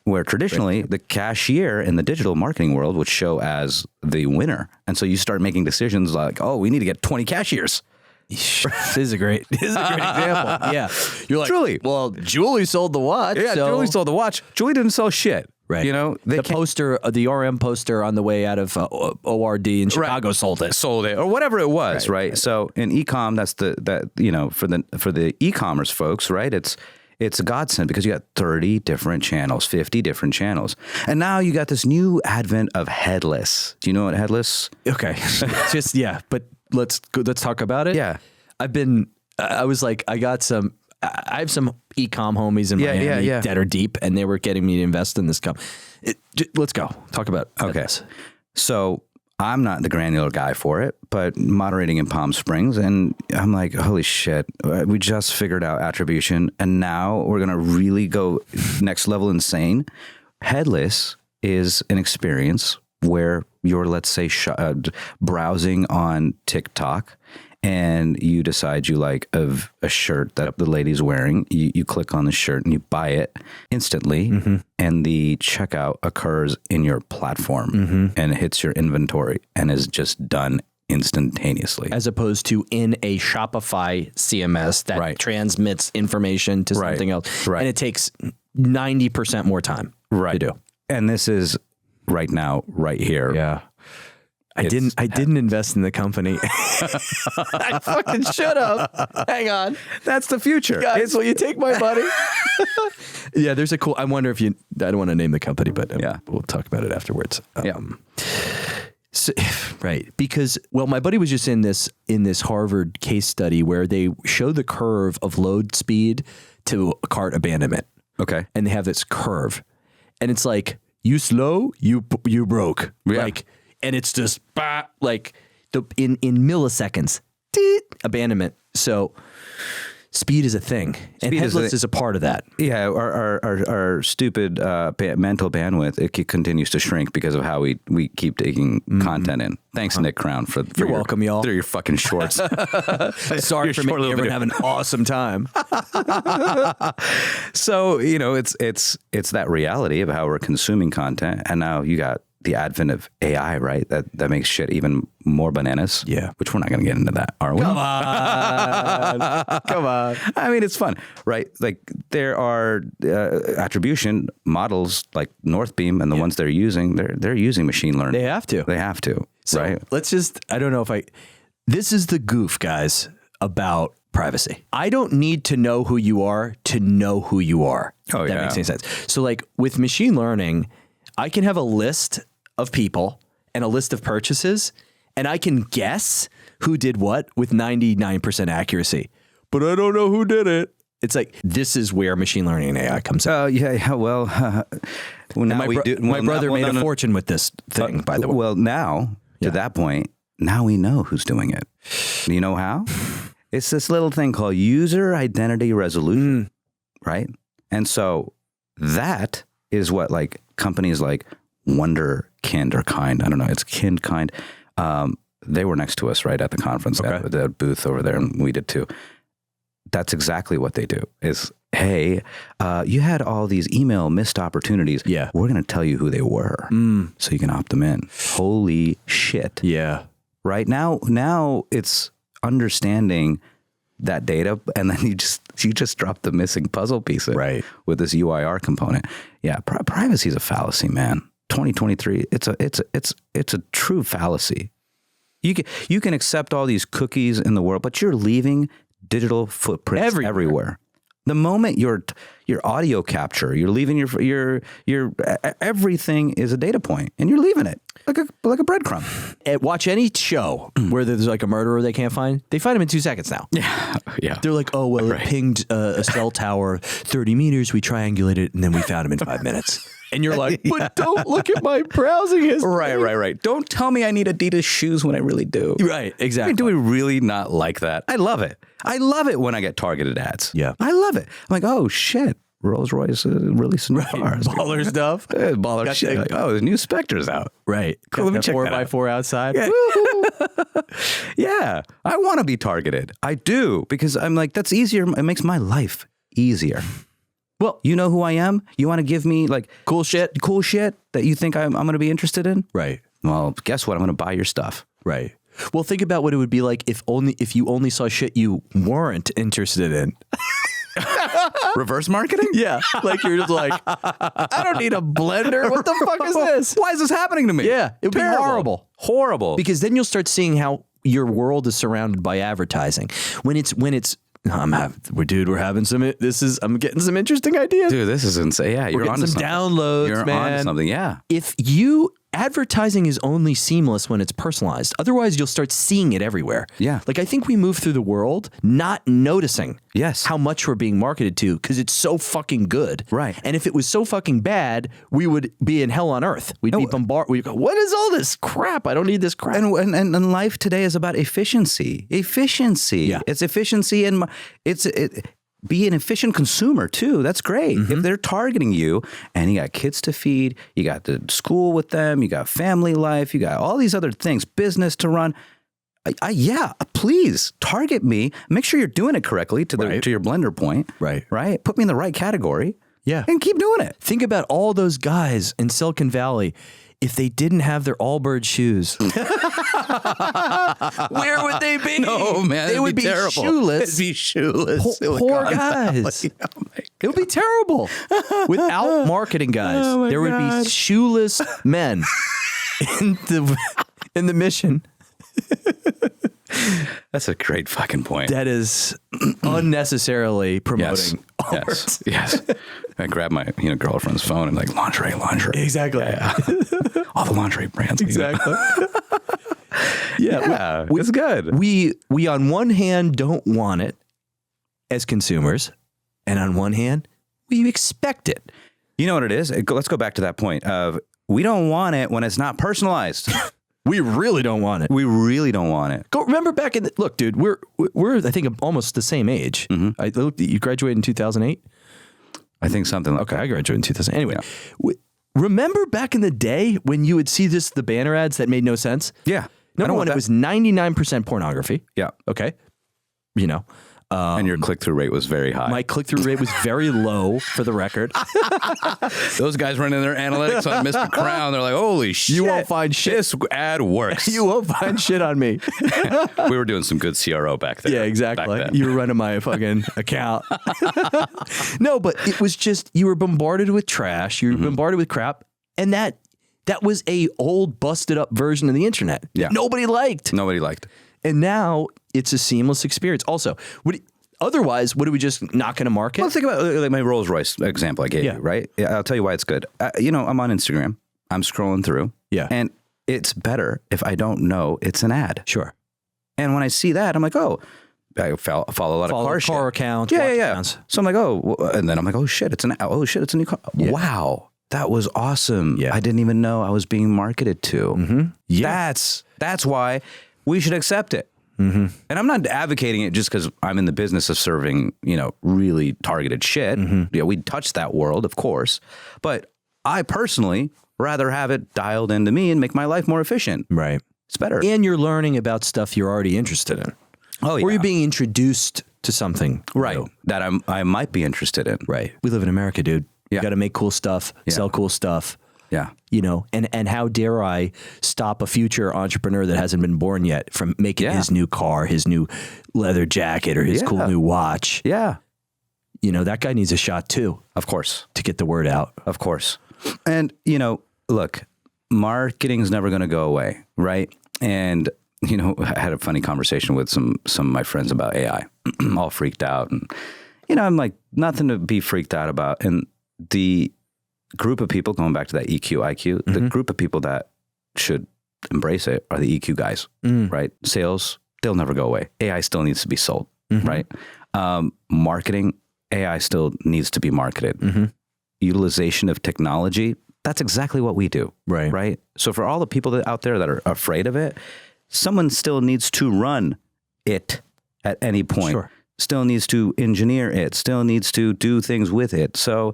Where traditionally the cashier in the digital marketing world would show as the winner. And so you start making decisions like, oh, we need to get 20 cashiers. This is a great example. Yeah. You're like, Julie. Well, Julie sold the watch. Yeah, Julie sold the watch. Julie didn't sell shit. Right. The poster, the RM poster on the way out of ORD in Chicago sold it. Or whatever it was, right? So in e-com, that's for the e-commerce folks, right? It's a godsend because you got 30 different channels, 50 different channels. And now you got this new advent of headless. Do you know what headless? Okay. But let's talk about it. Yeah. I have some e-com homies in Miami that are deep, and they were getting me to invest in this let's go. Talk about this. So I'm not the granular guy for it, but moderating in Palm Springs, and I'm like, holy shit, we just figured out attribution, and now we're going to really go next level insane. Headless is an experience where you're, let's say, browsing on TikTok, and you decide you like a shirt that the lady's wearing. You click on the shirt and you buy it instantly, and the checkout occurs in your platform and it hits your inventory and is just done instantaneously. As opposed to in a Shopify CMS that transmits information to something else. Right. And it takes 90% more time to do. And this is right now, right here. Yeah. I didn't invest in the company. I fucking should have. Hang on. That's the future. Guys, will you take my money? Yeah, there's a cool, I wonder if I don't want to name the company, but we'll talk about it afterwards. So, right. Because, my buddy was just in this Harvard case study where they show the curve of load speed to cart abandonment. Okay. And they have this curve. And it's like, you slow, you broke. Yeah. Like, and it's just like in milliseconds, abandonment. So speed is a thing, and headless is a part of that. Yeah, our stupid mental bandwidth, it continues to shrink because of how we keep taking content in. Thanks, Nick Crown, for you're welcome, y'all. Through your fucking shorts. Sorry for making everyone have an awesome time. So it's that reality of how we're consuming content, and now you got the advent of AI, right? That makes shit even more bananas. Yeah. Which we're not going to get into that, are we? Come on. Come on. I mean, it's fun, right? Like there are attribution models like Northbeam and the ones they're using, they're using machine learning. They have to. So right? Let's just, I don't know if this is the goof, guys, about privacy. I don't need to know who you are to know who you are. Oh, that makes any sense. So like with machine learning, I can have a list of people and a list of purchases, and I can guess who did what with 99% accuracy, but I don't know who did it. It's like, this is where machine learning and AI comes in. Well, my brother made a fortune with this thing, by the way. Well, now, to that point, now we know who's doing it. You know how? It's this little thing called user identity resolution, right? And so that is what like companies like Wonderkind or Kind, I don't know, it's Kind. They were next to us right at the conference, at the booth over there, and we did too. That's exactly what they do is, hey, you had all these email missed opportunities. Yeah. We're going to tell you who they were so you can opt them in. Holy shit. Yeah. Right now it's understanding that data, and then you just drop the missing puzzle piece with this UIR component. Yeah, privacy is a fallacy, man. 2023, it's a true fallacy. You can accept all these cookies in the world, but you're leaving digital footprints everywhere. The moment your audio capture, you're leaving your everything is a data point, and you're leaving it like a breadcrumb. Watch any show where there's like a murderer they can't find. They find him in 2 seconds now. Yeah. They're like, it pinged a cell tower 30 meters. We triangulated it, and then we found him in 5 minutes. And you're like, but don't look at my browsing history. Right. Don't tell me I need Adidas shoes when I really do. Right, exactly. I mean, do we really not like that? I love it. I love it when I get targeted ads. Yeah. I love it. I'm like, oh, shit. Rolls-Royce releasing new cars. Baller stuff. Baller shit. Like, the new Spectre's out. Right. Cool. Let me check 4x4 outside. Yeah. Yeah. I want to be targeted. I do. Because I'm like, that's easier. It makes my life easier. Well, you know who I am? You want to give me like cool shit that you think I'm going to be interested in? Right. Well, guess what? I'm going to buy your stuff. Right. Well, think about what it would be like if you only saw shit you weren't interested in. Reverse marketing? Yeah. Like you're just like, I don't need a blender. What the fuck is this? Why is this happening to me? Yeah. It would be horrible. Horrible. Because then you'll start seeing how your world is surrounded by advertising. When it's I'm getting some interesting ideas. This is insane. Yeah, you're on some downloads, you're man. on something. Yeah. Advertising is only seamless when it's personalized. Otherwise, you'll start seeing it everywhere. Yeah. Like I think we move through the world not noticing how much we're being marketed to because it's so fucking good. Right. And if it was so fucking bad, we would be in hell on earth. We'd be bombarded. We'd go, what is all this crap? I don't need this crap. And life today is about efficiency. Yeah. It's efficiency and be an efficient consumer too. That's great. If they're targeting you and you got kids to feed, you got the school with them, you got family life, you got all these other things, business to run. Yeah, please target me. Make sure you're doing it correctly to your blender point. Right. Right. Put me in the right category. Yeah. And keep doing it. Think about all those guys in Silicon Valley. If they didn't have their Allbirds shoes, where would they be? No, man. They would be terrible. shoeless. It'd be shoeless. Poor guys. Oh it would be terrible. Without marketing guys, there would be shoeless men in the mission. That's a great fucking point. That is unnecessarily promoting. Yes. I grab my girlfriend's phone and like lingerie. Exactly. Yeah. All the lingerie brands. Exactly. Yeah, it's good. We on one hand don't want it as consumers, and on one hand we expect it. You know what it is? Let's go back to that point of we don't want it when it's not personalized. We really don't want it. We really don't want it. Remember back in look, dude, we're I think almost the same age. Mm-hmm. I looked. You graduated in 2008. I think something like that. I graduated in 2000. Anyway, remember back in the day when you would see the banner ads that made no sense? Yeah. Number one, it was 99% pornography. Yeah. Okay. And your click-through rate was very high. My click-through rate was very low, for the record. Those guys running their analytics on Mr. Crown, they're like, holy shit. You won't find shit. This ad works. You won't find shit on me. We were doing some good CRO back then. Yeah, exactly. You were running my fucking account. No, but it was just, you were bombarded with trash. You were bombarded with crap. And that was a old, busted up version of the internet. Yeah. Nobody liked. And now it's a seamless experience. Also, otherwise, would we just not going to market? Well, think about like my Rolls Royce example I gave you, right? I'll tell you why it's good. I'm on Instagram. I'm scrolling through. Yeah. And it's better if I don't know it's an ad. Sure. And when I see that, I'm like, oh, I follow a lot of car accounts. Yeah. Accounts. So I'm like, oh, and then I'm like, oh shit, it's a new car. Yeah. Wow. That was awesome. Yeah. I didn't even know I was being marketed to. Mm-hmm. Yeah. That's why we should accept it. Mm-hmm. And I'm not advocating it just because I'm in the business of serving, really targeted shit. Mm-hmm. Yeah, we touch that world, of course. But I personally rather have it dialed into me and make my life more efficient. Right. It's better. And you're learning about stuff you're already interested in. Oh, yeah. Or you're being introduced to something. Right. That I might be interested in. Right. We live in America, dude. Yeah. You got to make cool stuff, sell cool stuff. Yeah. And how dare I stop a future entrepreneur that hasn't been born yet from making his new car, his new leather jacket, or his cool new watch. Yeah. That guy needs a shot too. Of course. To get the word out. Of course. And, look, marketing is never going to go away. Right. And, I had a funny conversation with some of my friends about AI, all freaked out. And, I'm like, nothing to be freaked out about. And the group of people, going back to that EQ, IQ, the group of people that should embrace it are the EQ guys, right? Sales, they'll never go away. AI still needs to be sold, right? Marketing, AI still needs to be marketed. Utilization of technology, that's exactly what we do, right? So for all the people out there that are afraid of it, someone still needs to run it at any point. Sure. Still needs to engineer it, still needs to do things with it. So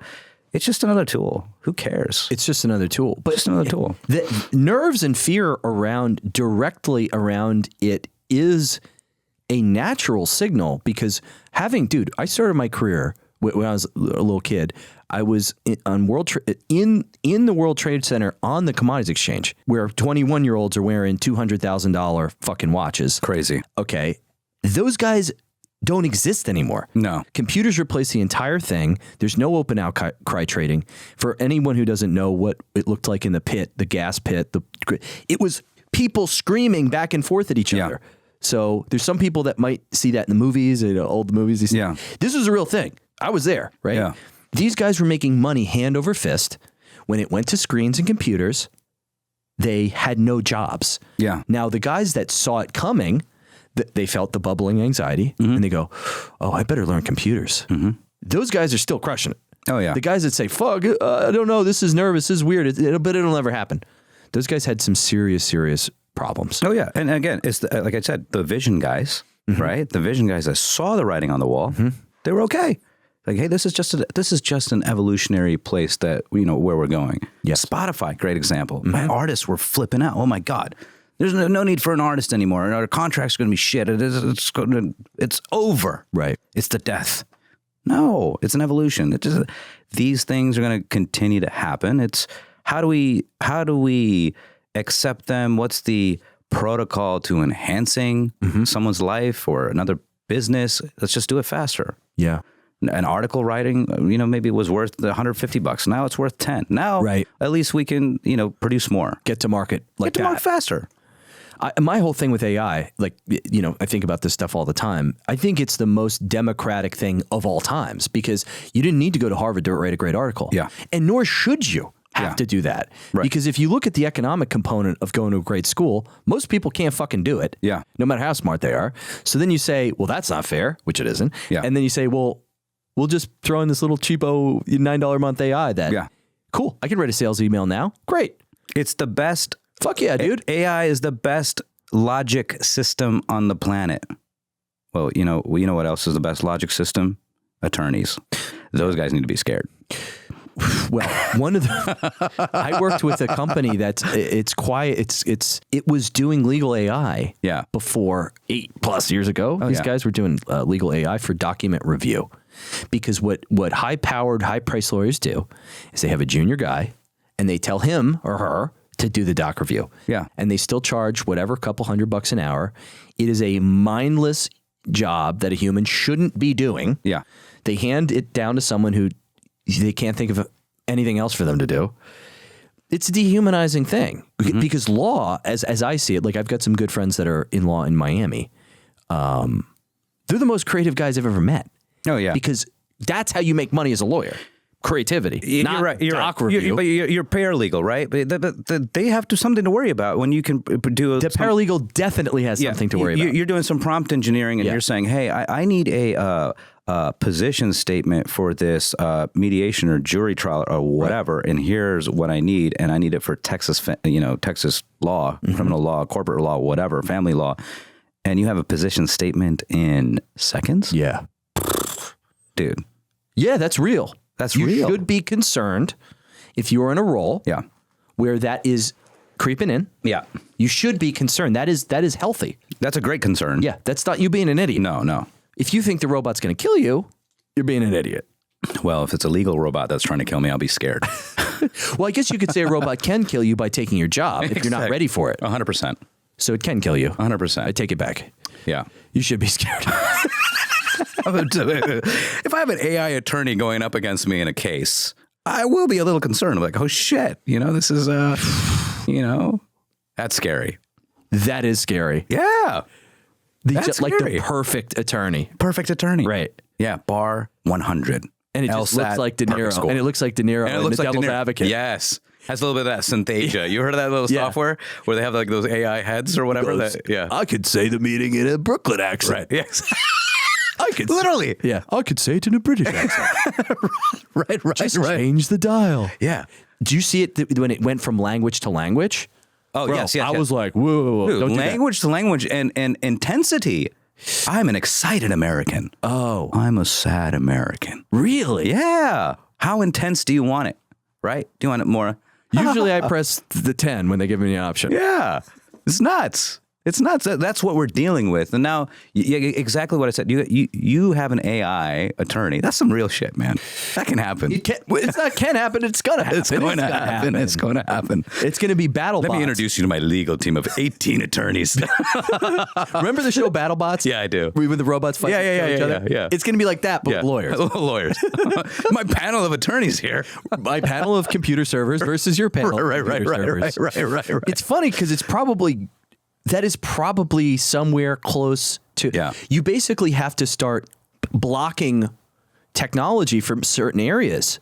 it's just another tool. Who cares? It's just another tool. But just another tool. The nerves and fear directly around it is a natural signal because I started my career when I was a little kid. I was in the World Trade Center on the commodities exchange where 21-year-olds are wearing $200,000 fucking watches. Crazy. Okay. Those guys don't exist anymore. No. Computers replace the entire thing. There's no open outcry trading. For anyone who doesn't know what it looked like in the pit, the gas pit, it was people screaming back and forth at each other. So there's some people that might see that in the movies, old movies. This was a real thing. I was there, right? Yeah. These guys were making money hand over fist. When it went to screens and computers, they had no jobs. Yeah. Now, the guys that saw it coming, they felt the bubbling anxiety and they go, oh, I better learn computers. Those guys are still crushing it. Oh, yeah. The guys that say, fuck, I don't know, this is nervous, this is weird, but it'll never happen. Those guys had some serious problems. Oh, yeah. And again, it's like I said, the vision guys, right? The vision guys that saw the writing on the wall, they were okay. Like, hey, this is just an evolutionary place that, where we're going. Yeah. Spotify, great example. My artists were flipping out. Oh, my God. There's no need for an artist anymore. Our contract's going to be shit. It's over. Right. It's the death. No, it's an evolution. These things are going to continue to happen. It's how do we accept them? What's the protocol to enhancing someone's life or another business? Let's just do it faster. Yeah. An article writing, maybe it was worth $150. Now it's worth 10. Now, at least we can, produce more. Get to market market faster. My whole thing with AI, I think about this stuff all the time. I think it's the most democratic thing of all times because you didn't need to go to Harvard to write a great article. Yeah. And nor should you have to do that. Right. Because if you look at the economic component of going to a great school, most people can't fucking do it. Yeah. No matter how smart they are. So then you say, well, that's not fair, which it isn't. Yeah. And then you say, well, we'll just throw in this little cheapo $9 a month AI that, cool, I can write a sales email now. Great. It's the best. Fuck yeah, dude. AI is the best logic system on the planet. Well, you know what else is the best logic system? Attorneys. Those guys need to be scared. Well, I worked with a company it was doing legal AI before 8+ years ago. These guys were doing legal AI for document review. Because what high-powered, high-priced lawyers do is they have a junior guy and they tell him or her to do the doc review. Yeah. And they still charge whatever, couple $100 an hour. It is a mindless job that a human shouldn't be doing. Yeah. They hand it down to someone who they can't think of anything else for them to do. It's a dehumanizing thing because law, as I see it, I've got some good friends that are in law in Miami. They're the most creative guys I've ever met. Oh yeah. Because that's how you make money as a lawyer. Creativity. You're right. You're paralegal, right? But they have something to worry about when you can do. The paralegal definitely has something to worry about. You're doing some prompt engineering, and you're saying, "Hey, I need a position statement for this mediation or jury trial or whatever, and here's what I need, and I need it for Texas, Texas law, criminal law, corporate law, whatever, family law, and you have a position statement in seconds." Yeah, dude. Yeah, that's real. That's real. You should be concerned if you're in a role where that is creeping in. Yeah. You should be concerned. That is healthy. That's a great concern. Yeah. That's not you being an idiot. No. If you think the robot's going to kill you, you're being an idiot. Well, if it's a legal robot that's trying to kill me, I'll be scared. Well, I guess you could say a robot can kill you by taking your job if you're not ready for it. 100%. So it can kill you. 100%. I take it back. Yeah. You should be scared. If I have an AI attorney going up against me in a case, I will be a little concerned. I'm like, oh shit, this is, that's scary. That is scary. Yeah. That's like the perfect attorney. Perfect attorney. Right. Yeah. Bar 100. And it just looks like De Niro. And it looks like De Niro and the Devil's Advocate. Yes. Has a little bit of that synthesia. You heard of that little software where they have like those AI heads or whatever? I could say the meeting in a Brooklyn accent. Right. Yes. I could literally. I could say it in a British accent. right. Just change the dial. Yeah. Do you see it when it went from language to language? Oh, Bro, yes. I was like, whoa. Dude, don't language to language and intensity. I'm an excited American. Oh. I'm a sad American. Really? Yeah. How intense do you want it? Right? Do you want it more? Usually I press the 10 when they give me the option. Yeah. It's nuts. It's nuts. That's what we're dealing with. And now, exactly what I said. You have an AI attorney. That's some real shit, man. That can happen. It's not can happen. It's going to happen. It's going to happen. It's going to happen. It's going to be BattleBots. Let me introduce you to my legal team of 18 attorneys. Remember the show BattleBots? Yeah, I do. When the robots fight each other? Yeah. It's going to be like that, but with lawyers. Lawyers. My panel of attorneys here. My panel of computer servers versus your panel of computer servers. Right. It's funny because that is probably somewhere close to. Yeah. You basically have to start blocking technology from certain areas.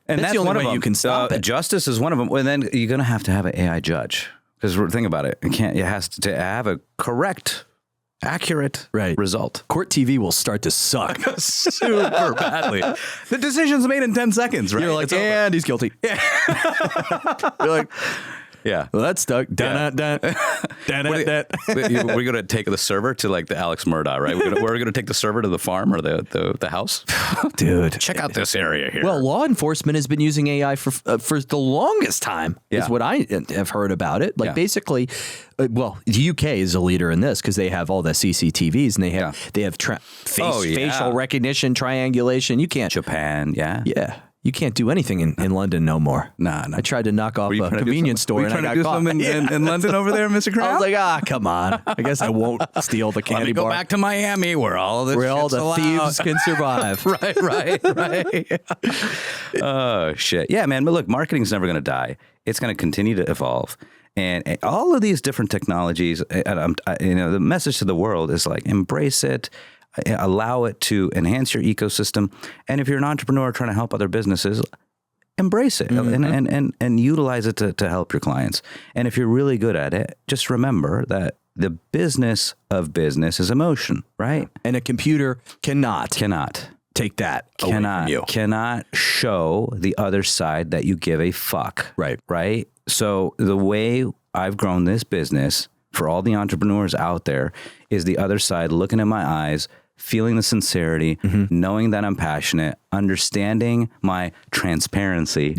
And that's the only way you can stop it. Justice is one of them. And then you're going to have an AI judge. Because think about it. It has to have a correct, accurate result. Court TV will start to suck. Super badly. The decision's made in 10 seconds, right? You're like, and he's guilty. Yeah. You're like, Yeah. Well, that's stuck. We're going to take the server to like the Alex Murdaugh, right? We're going to take the server to the farm or the house. Dude, check out this area here. Well, law enforcement has been using AI for the longest time, is what I have heard about it. Like basically, well, the UK is a leader in this because they have all the CCTVs and they have facial recognition, triangulation. You can't. Japan, yeah. You can't do anything in London no more. Nah. I tried to knock off a convenience store and I got caught. In London over there, Mr. Kraft? I was like, come on. I guess I won't steal the candy bar. Go back to Miami where all the thieves can survive. Right. Oh, shit. Yeah, man. But look, marketing's never going to die. It's going to continue to evolve. And all of these different technologies, the message to the world is like, embrace it. Allow it to enhance your ecosystem. And if you're an entrepreneur trying to help other businesses, embrace it and utilize it to help your clients. And if you're really good at it, just remember that the business of business is emotion, right? And a computer cannot take that away from you. Cannot show the other side that you give a fuck. Right? So the way I've grown this business for all the entrepreneurs out there is the other side looking in my eyes, feeling the sincerity, knowing that I'm passionate, understanding my transparency,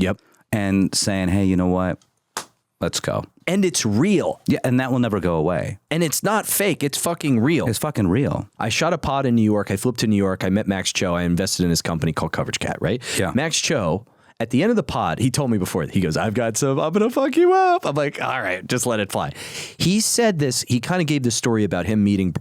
and saying, hey, you know what? Let's go. And it's real. Yeah, and that will never go away. And it's not fake. It's fucking real. It's fucking real. I shot a pod in New York. I flew up to New York. I met Max Cho. I invested in his company called Coverage Cat, right? Yeah. Max Cho, at the end of the pod, he told me before, he goes, I'm going to fuck you up. I'm like, all right, just let it fly. He said this, he kind of gave this story about him meeting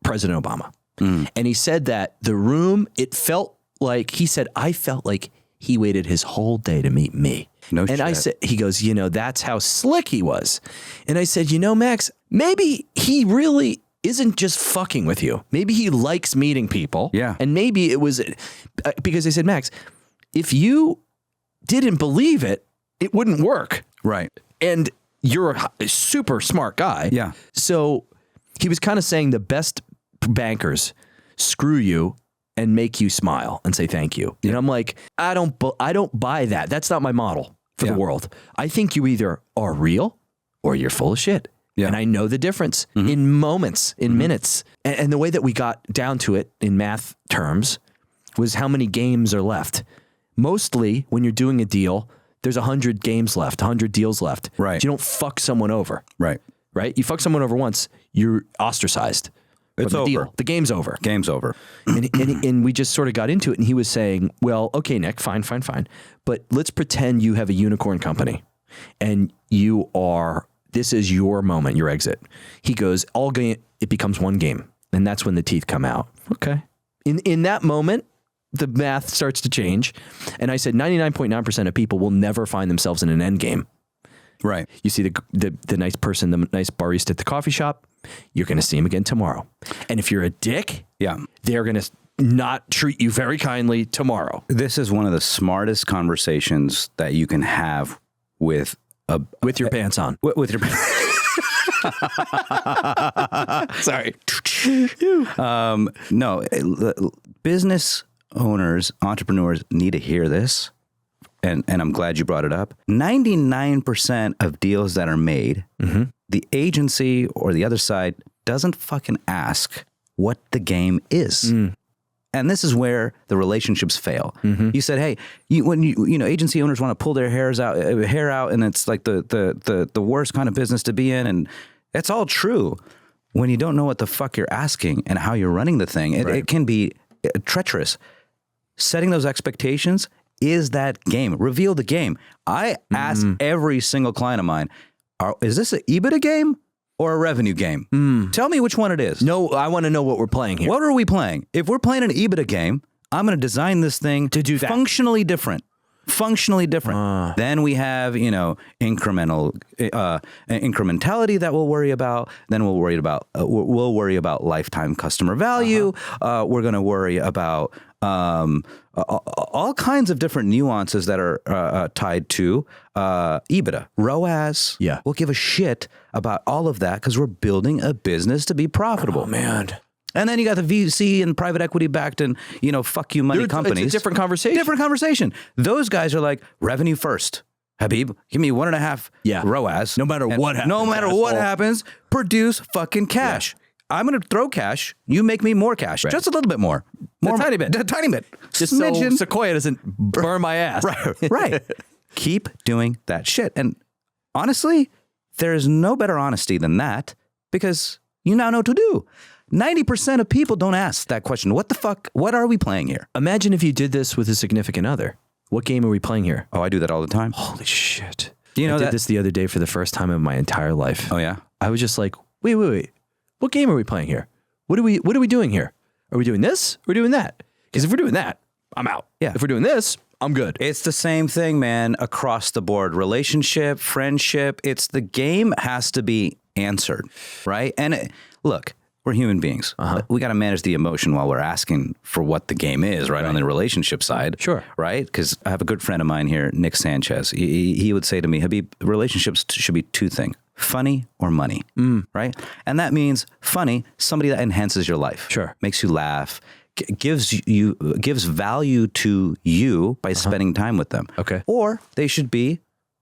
President Obama. And he said that the room, it felt like, he said, I felt like he waited his whole day to meet me. No shit. And I said, he goes, that's how slick he was. And I said, Max, maybe he really isn't just fucking with you. Maybe he likes meeting people. Yeah. And maybe it was, because I said, Max, if you didn't believe it, it wouldn't work. Right. And you're a super smart guy. Yeah. So he was kind of saying the best bankers screw you and make you smile and say thank you. And I'm like, I don't buy that. That's not my model for the world. I think you either are real or you're full of shit. Yeah. And I know the difference in moments, in minutes. And the way that we got down to it in math terms was how many games are left. Mostly when you're doing a deal, there's 100 games left, 100 deals left. Right. You don't fuck someone over. Right. You fuck someone over once, you're ostracized. It's over. Deal. The game's over. Game's over. And we just sort of got into it. And he was saying, well, okay, Nick, fine. But let's pretend you have a unicorn company and this is your moment, your exit. He goes, it becomes one game. And that's when the teeth come out. Okay. In that moment, the math starts to change. And I said 99.9% of people will never find themselves in an end game. Right. You see the nice person, the nice barista at the coffee shop, you're going to see him again tomorrow. And if you're a dick, they're going to not treat you very kindly tomorrow. This is one of the smartest conversations that you can have with your pants on. With your Sorry. No, business owners, entrepreneurs need to hear this. And I'm glad you brought it up. 99% of deals that are made, the agency or the other side doesn't fucking ask what the game is. And this is where the relationships fail. You said, hey, when agency owners want to pull their hair out, and it's like the worst kind of business to be in, and it's all true. When you don't know what the fuck you're asking and how you're running the thing, it can be treacherous. Setting those expectations is that game. Reveal the game. I ask every single client of mine, is this an EBITDA game or a revenue game? Tell me which one it is. No, I want to know what we're playing here. What are we playing? If we're playing an EBITDA game, I'm going to design this thing to do that. Functionally different. Then we have, incrementality that we'll worry about. Then we'll worry about lifetime customer value. We're going to worry about all kinds of different nuances that are tied to EBITDA, ROAS. Yeah, we'll give a shit about all of that because we're building a business to be profitable. Oh man. And then you got the VC and private equity backed and, fuck you money companies. It's a different conversation. Those guys are like revenue first. Habib, give me 1.5 ROAS. No matter what happens. No matter what happens, produce fucking cash. Yeah. I'm going to throw cash. You make me more cash. Right. Just a little bit more. A tiny bit. A tiny bit. Just so Sequoia doesn't burn my ass. Right. Keep doing that shit. And honestly, there is no better honesty than that because you now know what to do. 90% of people don't ask that question. What the fuck? What are we playing here? Imagine if you did this with a significant other. What game are we playing here? Oh, I do that all the time. Holy shit. Do you know I did this the other day for the first time in my entire life. Oh, yeah? I was just like, wait. What game are we playing here? What are we doing here? Are we doing this? Or are we doing that? Because if we're doing that, I'm out. Yeah. If we're doing this, I'm good. It's the same thing, man, across the board. Relationship, friendship, the game has to be answered, right? And look, we're human beings. We got to manage the emotion while we're asking for what the game is, right? On the relationship side. Sure. Right? Because I have a good friend of mine here, Nick Sanchez. He would say to me, Habib, relationships should be two things, funny or money, right? And that means funny, somebody that enhances your life. Sure. Makes you laugh, gives value to you by spending time with them. Okay. Or they should be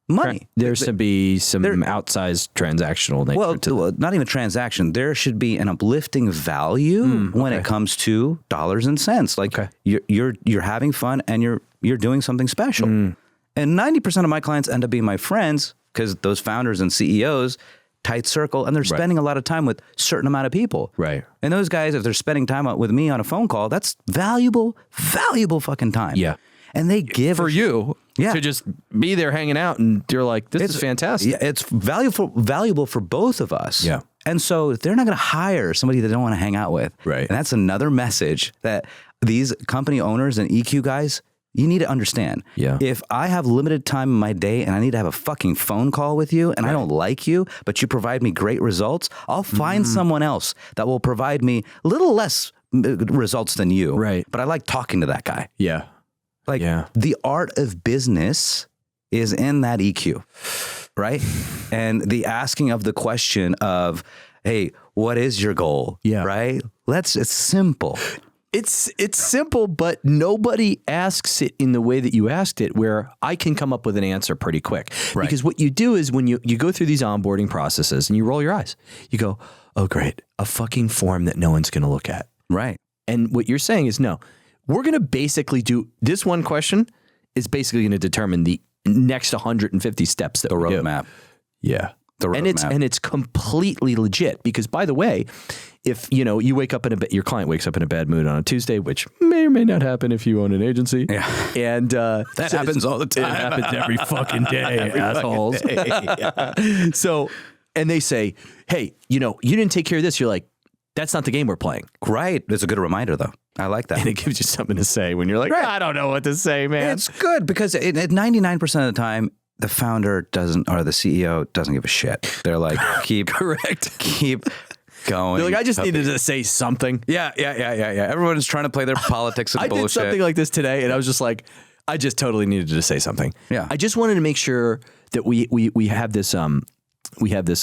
money. There should be some outsized transactional nature to Well, not even transaction. There should be an uplifting value when it comes to dollars and cents. Like you're having fun and you're doing something special. And 90% of my clients end up being my friends because those founders and CEOs, tight circle, and they're spending a lot of time with a certain amount of people. Right. And those guys, if they're spending time with me on a phone call, that's valuable fucking time. Yeah. And they give for you to just be there hanging out, and you're like, this is fantastic. Yeah, it's valuable for both of us. Yeah. And so they're not going to hire somebody they don't want to hang out with. Right. And that's another message that these company owners and EQ guys, you need to understand. Yeah. If I have limited time in my day and I need to have a fucking phone call with you and I don't like you, but you provide me great results, I'll find someone else that will provide me a little less results than you. Right. But I like talking to that guy. Yeah. Like the art of business is in that EQ, right? And the asking of the question of, hey, what is your goal? Yeah. Right? It's simple. It's simple, but nobody asks it in the way that you asked it, where I can come up with an answer pretty quick. Right. Because what you do is when you go through these onboarding processes and you roll your eyes, you go, oh, great, a fucking form that no one's going to look at. Right. And what you're saying is, no, we're going to basically do this one question is basically going to determine the next 150 steps that the roadmap. Yeah. The roadmap. And it's completely legit because, by the way, if you wake up your client wakes up in a bad mood on a Tuesday, which may or may not happen if you own an agency. Yeah. And that happens all the time. It happens every fucking day, assholes. Yeah. So, and they say, hey, you didn't take care of this. You're like, that's not the game we're playing. Right. It's a good reminder, though. I like that. And it gives you something to say when you're like, I don't know what to say, man. It's good because 99% of the time, the founder doesn't, or the CEO doesn't give a shit. They're like, keep going. They're like, I just needed to say something. Yeah. Everyone's trying to play their politics and bullshit. I did something like this today, and I was just like, I just totally needed to say something. Yeah. I just wanted to make sure that we have this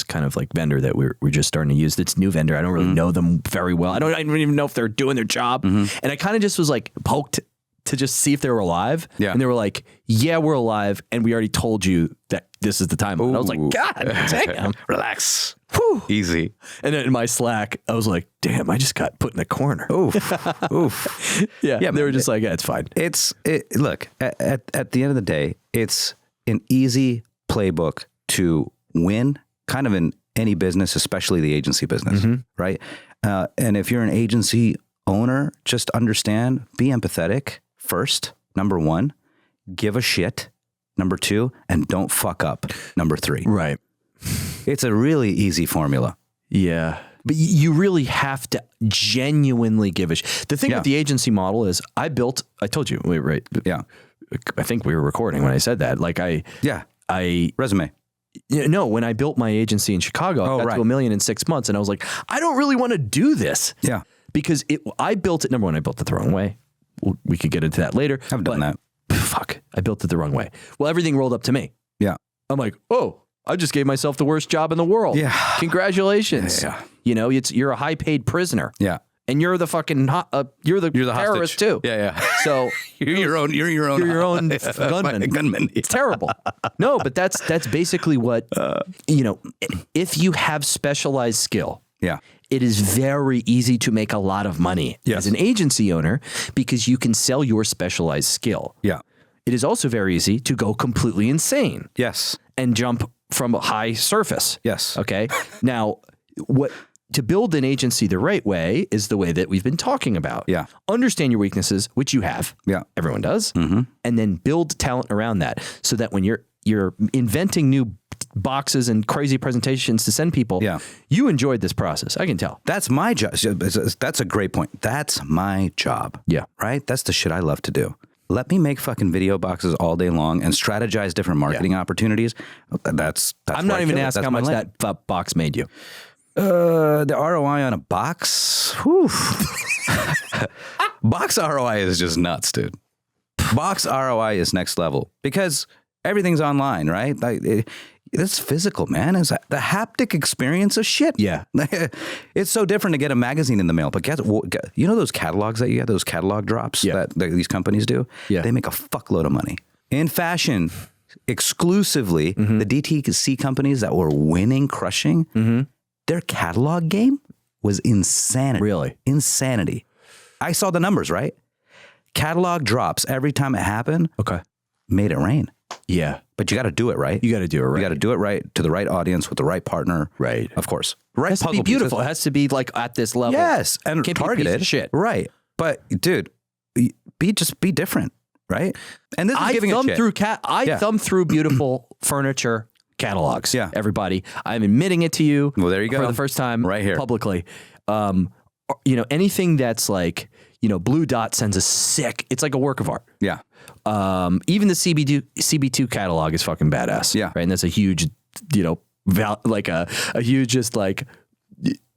kind of like vendor that we're just starting to use. That's new vendor. I don't really know them very well. I don't even know if they're doing their job. And I kind of just was like poked to just see if they were alive. Yeah. And they were like, yeah, we're alive. And we already told you that this is the time. And I was like, God damn. Relax. Whew. Easy. And then in my Slack, I was like, damn, I just got put in a corner. Oof. Yeah. They were just like, yeah, it's fine. Look, at the end of the day, it's an easy playbook to win kind of in any business, especially the agency business, right? And if you're an agency owner, just understand, be empathetic first, number one, give a shit, number two, and don't fuck up, number three. Right. It's a really easy formula. Yeah. But you really have to genuinely give a shit. The thing with the agency model is I told you, right? Yeah. I think we were recording when I said that. Like resume. No, when I built my agency in Chicago, I got to $1 million in 6 months, and I was like, I don't really want to do this. Yeah. Because I built it, number one, I built it the wrong way. We could get into that later. I've done that. Fuck, I built it the wrong way. Well, everything rolled up to me. Yeah. I'm like, oh, I just gave myself the worst job in the world. Yeah. Congratulations. Yeah. You're a high paid prisoner. Yeah. And you're the fucking you're the terrorist hostage. too. Yeah. So you're your own gunman. Gunman. It's terrible. No, but that's basically what if you have specialized skill. Yeah. It is very easy to make a lot of money as an agency owner because you can sell your specialized skill. Yeah. It is also very easy to go completely insane. Yes. And jump from a high surface. Yes. Okay. Now, to build an agency the right way is the way that we've been talking about. Yeah. Understand your weaknesses, which you have. Yeah. Everyone does. And then build talent around that so that when you're inventing new boxes and crazy presentations to send people, you enjoyed this process. I can tell. That's my job. That's a great point. That's my job. Yeah. Right? That's the shit I love to do. Let me make fucking video boxes all day long and strategize different marketing opportunities. That's I'm not even asking how much that box made you. The ROI on a box? Whew. Box ROI is just nuts, dude. Box ROI is next level because everything's online, right? It's physical, man. It's the haptic experience of shit. Yeah. It's so different to get a magazine in the mail. But you know those catalogs that you get, those catalog drops that these companies do? Yeah. They make a fuckload of money. In fashion, exclusively, the DTC companies that were winning, crushing, their catalog game was insanity. Really? Insanity. I saw the numbers, right? Catalog drops every time it happened. Okay. Made it rain. Yeah. But you got to do it right. You got to do it right. You got to do it right to the right audience with the right partner. Right. Of course. Right. It has to be beautiful. It has to be like at this level. Yes. And can't targeted. Be a piece of shit. Right. But dude, be different. Right. And this is giving a shit. I thumb through beautiful furniture catalogs. Yeah. Everybody. I'm admitting it to you. Well, there you go. For the first time right here publicly. Anything that's like, Blue Dot sends a sick, it's like a work of art. Yeah. Even the CB2 catalog is fucking badass. Yeah. Right. And that's a huge, like a huge, just like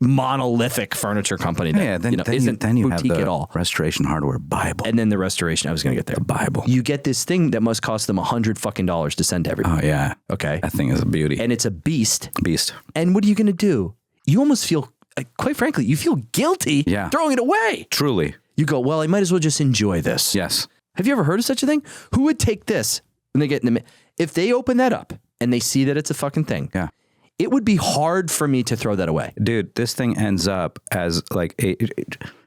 monolithic furniture company. That, then you have the at all. Restoration Hardware Bible. And then the restoration, I was going to get there. The Bible. You get this thing that must cost them $100 to send to everybody. Oh yeah. Okay. That thing is a beauty. And it's a beast. Beast. And what are you going to do? You almost feel, quite frankly, you feel guilty throwing it away. Truly. You go, well, I might as well just enjoy this. Yes. Have you ever heard of such a thing? Who would take this when they get in the, if they open that up and they see that it's a fucking thing? Yeah. It would be hard for me to throw that away. Dude, this thing ends up as like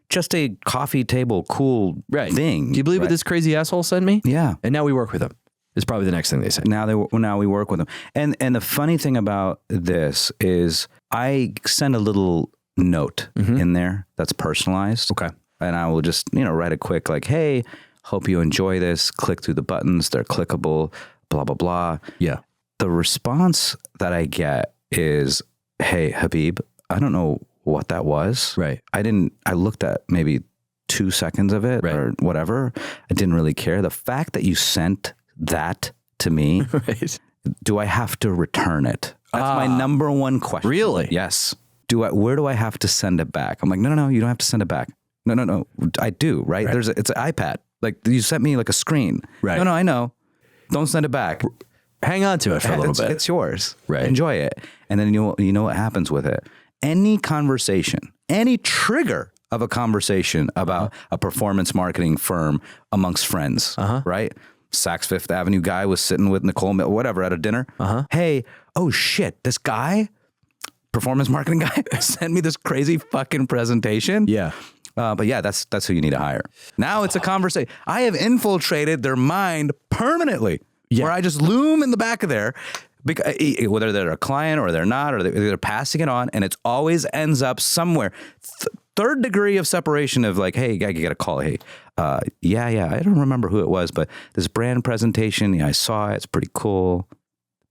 just a coffee table cool thing. Do you believe what this crazy asshole sent me? Yeah. And now we work with them. Is probably the next thing they say. Now we work with them. And the funny thing about this is I send a little note in there that's personalized. Okay. And I will just, write a quick like, hey, hope you enjoy this. Click through the buttons. They're clickable, blah, blah, blah. Yeah. The response that I get is, hey, Habib, I don't know what that was. Right. I looked at maybe 2 seconds of it or whatever. I didn't really care. The fact that you sent that to me, do I have to return it? That's my number one question. Really? Yes. Where do I have to send it back? I'm like, no, you don't have to send it back. No. I do, right? It's an iPad. Like you sent me like a screen. Right. No, I know. Don't send it back. Hang on to it for a little bit. It's yours. Right. Enjoy it. And then you know what happens with it. Any conversation, any trigger of a conversation about a performance marketing firm amongst friends, right? Saks Fifth Avenue guy was sitting with Nicole, whatever, at a dinner. Hey, oh shit, this guy, performance marketing guy, sent me this crazy fucking presentation. Yeah. But yeah, that's who you need to hire. Now it's a conversation. I have infiltrated their mind permanently, where I just loom in the back of there, because whether they're a client or they're not, or they're passing it on, and it always ends up somewhere. Third degree of separation of like, hey, you got a call. Hey, I don't remember who it was, but this brand presentation, I saw it. It's pretty cool.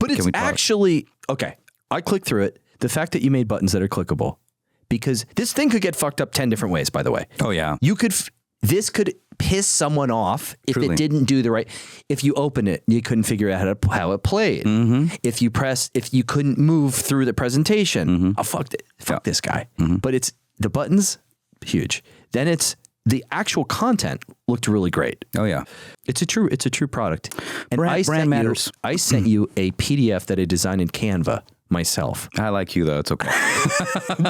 But it's actually, okay, I clicked through it. The fact that you made buttons that are clickable, because this thing could get fucked up 10 different ways, by the way. Oh, yeah. This could piss someone off if Truly. it didn't do the right. If you open it, you couldn't figure out how it played. If you couldn't move through the presentation, fuck this guy. But the buttons, huge. Then it's the actual content looked really great. Oh yeah. It's a true product. And brand matters. I sent you a PDF that I designed in Canva myself. I like you though. It's okay.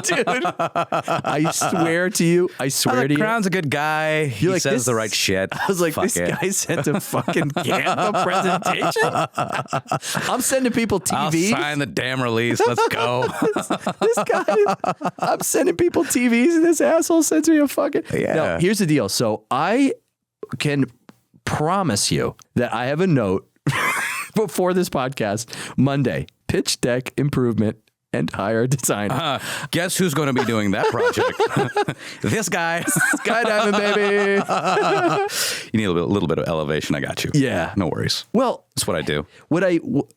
Dude, I swear to you. Crown's a good guy. He says the right shit. I was like, this guy sent a fucking Canva presentation. I'm sending people TVs. I'll sign the damn release. Let's go. This guy, I'm sending people TVs and this asshole sends me a fucking. Yeah. No, here's the deal. So I can promise you that I have a note before this podcast, Monday, pitch deck improvement and hire a designer. Guess who's going to be doing that project? This guy. Skydiving, baby. You need a little bit of elevation. I got you. Yeah. No worries. Well, that's what I do.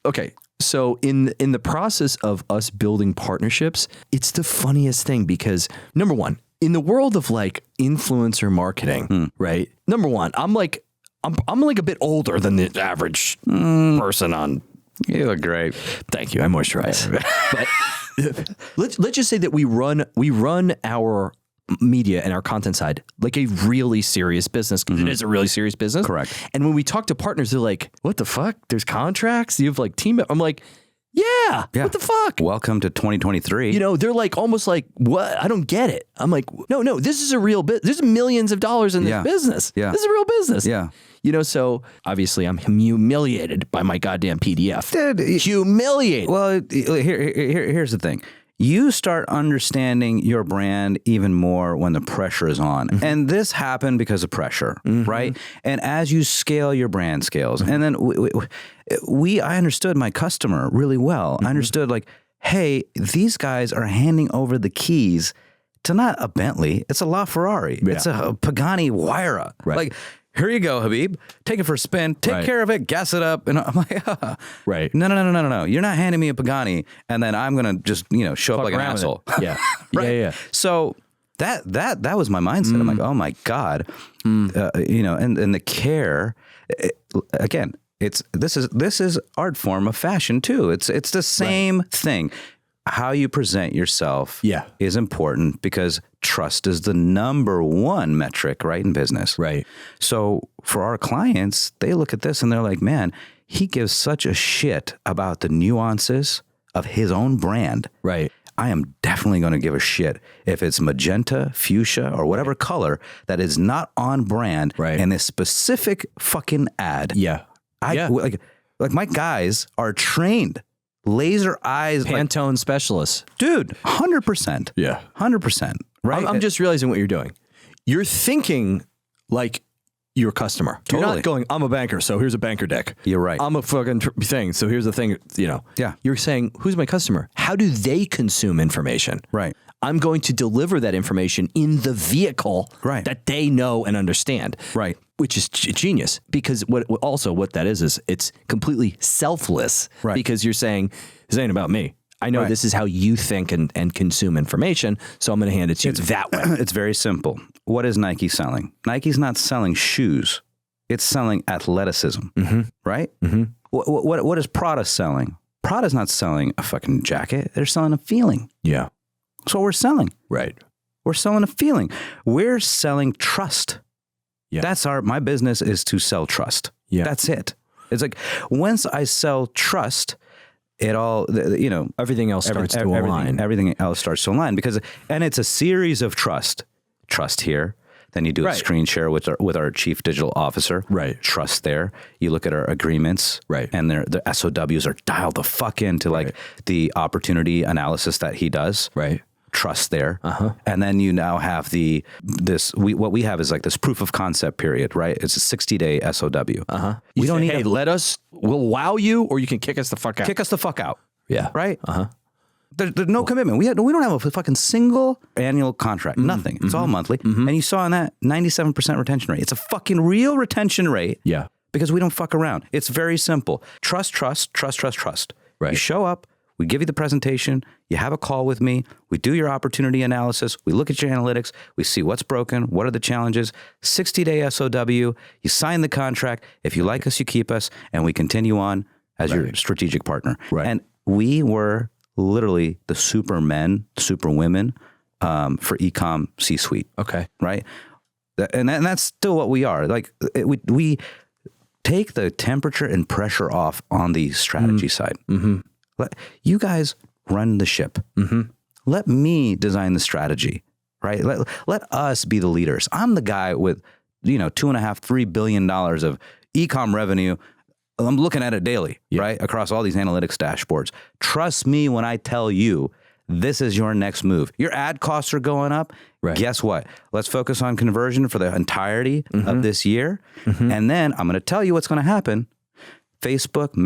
Okay. So in the process of us building partnerships, it's the funniest thing because number one, in the world of like influencer marketing, right? Number one, I'm like a bit older than the average person on. You look great. Thank you. I moisturize. But let's just say that we run our media and our content side like a really serious business because it is a really serious business. Correct. And when we talk to partners, they're like, "What the fuck? There's contracts? You have like team?" I'm like, Yeah. What the fuck? Welcome to 2023. You know, they're like almost like, what? I don't get it. I'm like, no, this is a real business. There's millions of dollars in this business. Yeah. This is a real business. Yeah. You know, so obviously I'm humiliated by my goddamn PDF. Dude, humiliated. Well, here's the thing. You start understanding your brand even more when the pressure is on. Mm-hmm. And this happened because of pressure, right? And as you scale, your brand scales. And then I understood my customer really well. I understood like, hey, these guys are handing over the keys to not a Bentley, it's a LaFerrari. Yeah. It's a Pagani Huayra. Right. Like, here you go, Habib. Take it for a spin. Take care of it. Gas it up. And I'm like, right. No. You're not handing me a Pagani, and then I'm gonna just show up like an asshole. Yeah. Right. Yeah. So that was my mindset. I'm like, oh my god, and the care. Again, this is art form of fashion too. It's the same thing. How you present yourself is important because trust is the number one metric, right, in business. Right. So for our clients, they look at this and they're like, man, he gives such a shit about the nuances of his own brand. Right. I am definitely going to give a shit if it's magenta, fuchsia, or whatever color that is not on brand in this specific fucking ad. Yeah. Like my guys are trained. Laser eyes. Pantone specialists. Dude, 100%. Yeah. 100%. Right? I'm just realizing what you're doing. You're thinking like your customer. Totally. You're not going, I'm a banker, so here's a banker deck. You're right. I'm a fucking thing, so here's the thing, Yeah. You're saying, who's my customer? How do they consume information? Right. I'm going to deliver that information in the vehicle that they know and understand. Right. Which is genius because what that is it's completely selfless because you're saying, this ain't about me. I know this is how you think and consume information, so I'm going to hand it to you that way. It's very simple. What is Nike selling? Nike's not selling shoes. It's selling athleticism, right? Mm-hmm. What is Prada selling? Prada's not selling a fucking jacket. They're selling a feeling. Yeah. That's what we're selling. Right. We're selling a feeling. We're selling trust. Yeah. That's my business is to sell trust. Yeah. That's it. It's like once I sell trust, it all, everything else starts to align. Everything else starts to align and it's a series of trust here. Then you do a screen share with our chief digital officer. Right. Trust there. You look at our agreements. Right. And the SOWs are dialed the fuck into like the opportunity analysis that he does. Right. Trust there. And then you now have what we have is like this proof of concept period, right? It's a 60-day SOW. We don't need we'll wow you or you can kick us the fuck out. Kick us the fuck out. Yeah. Right? There's no commitment. We don't have a fucking single annual contract. Nothing. It's all monthly. And you saw in that 97% retention rate. It's a fucking real retention rate. Yeah. Because we don't fuck around. It's very simple. Trust. Right. You show up. We give you the presentation. You have a call with me. We do your opportunity analysis. We look at your analytics. We see what's broken. What are the challenges? 60-day SOW. You sign the contract. If you like us, you keep us. And we continue on as your strategic partner. Right. And we were literally the supermen, superwomen for e-com C-suite. Okay. Right? And that's still what we are. Like we take the temperature and pressure off on the strategy side. You guys run the ship. Let me design the strategy, right? Let us be the leaders. I'm the guy with, $2.5-3 billion of e-com revenue. I'm looking at it daily, right? Across all these analytics dashboards. Trust me when I tell you, this is your next move. Your ad costs are going up. Right. Guess what? Let's focus on conversion for the entirety of this year. And then I'm going to tell you what's going to happen. Facebook,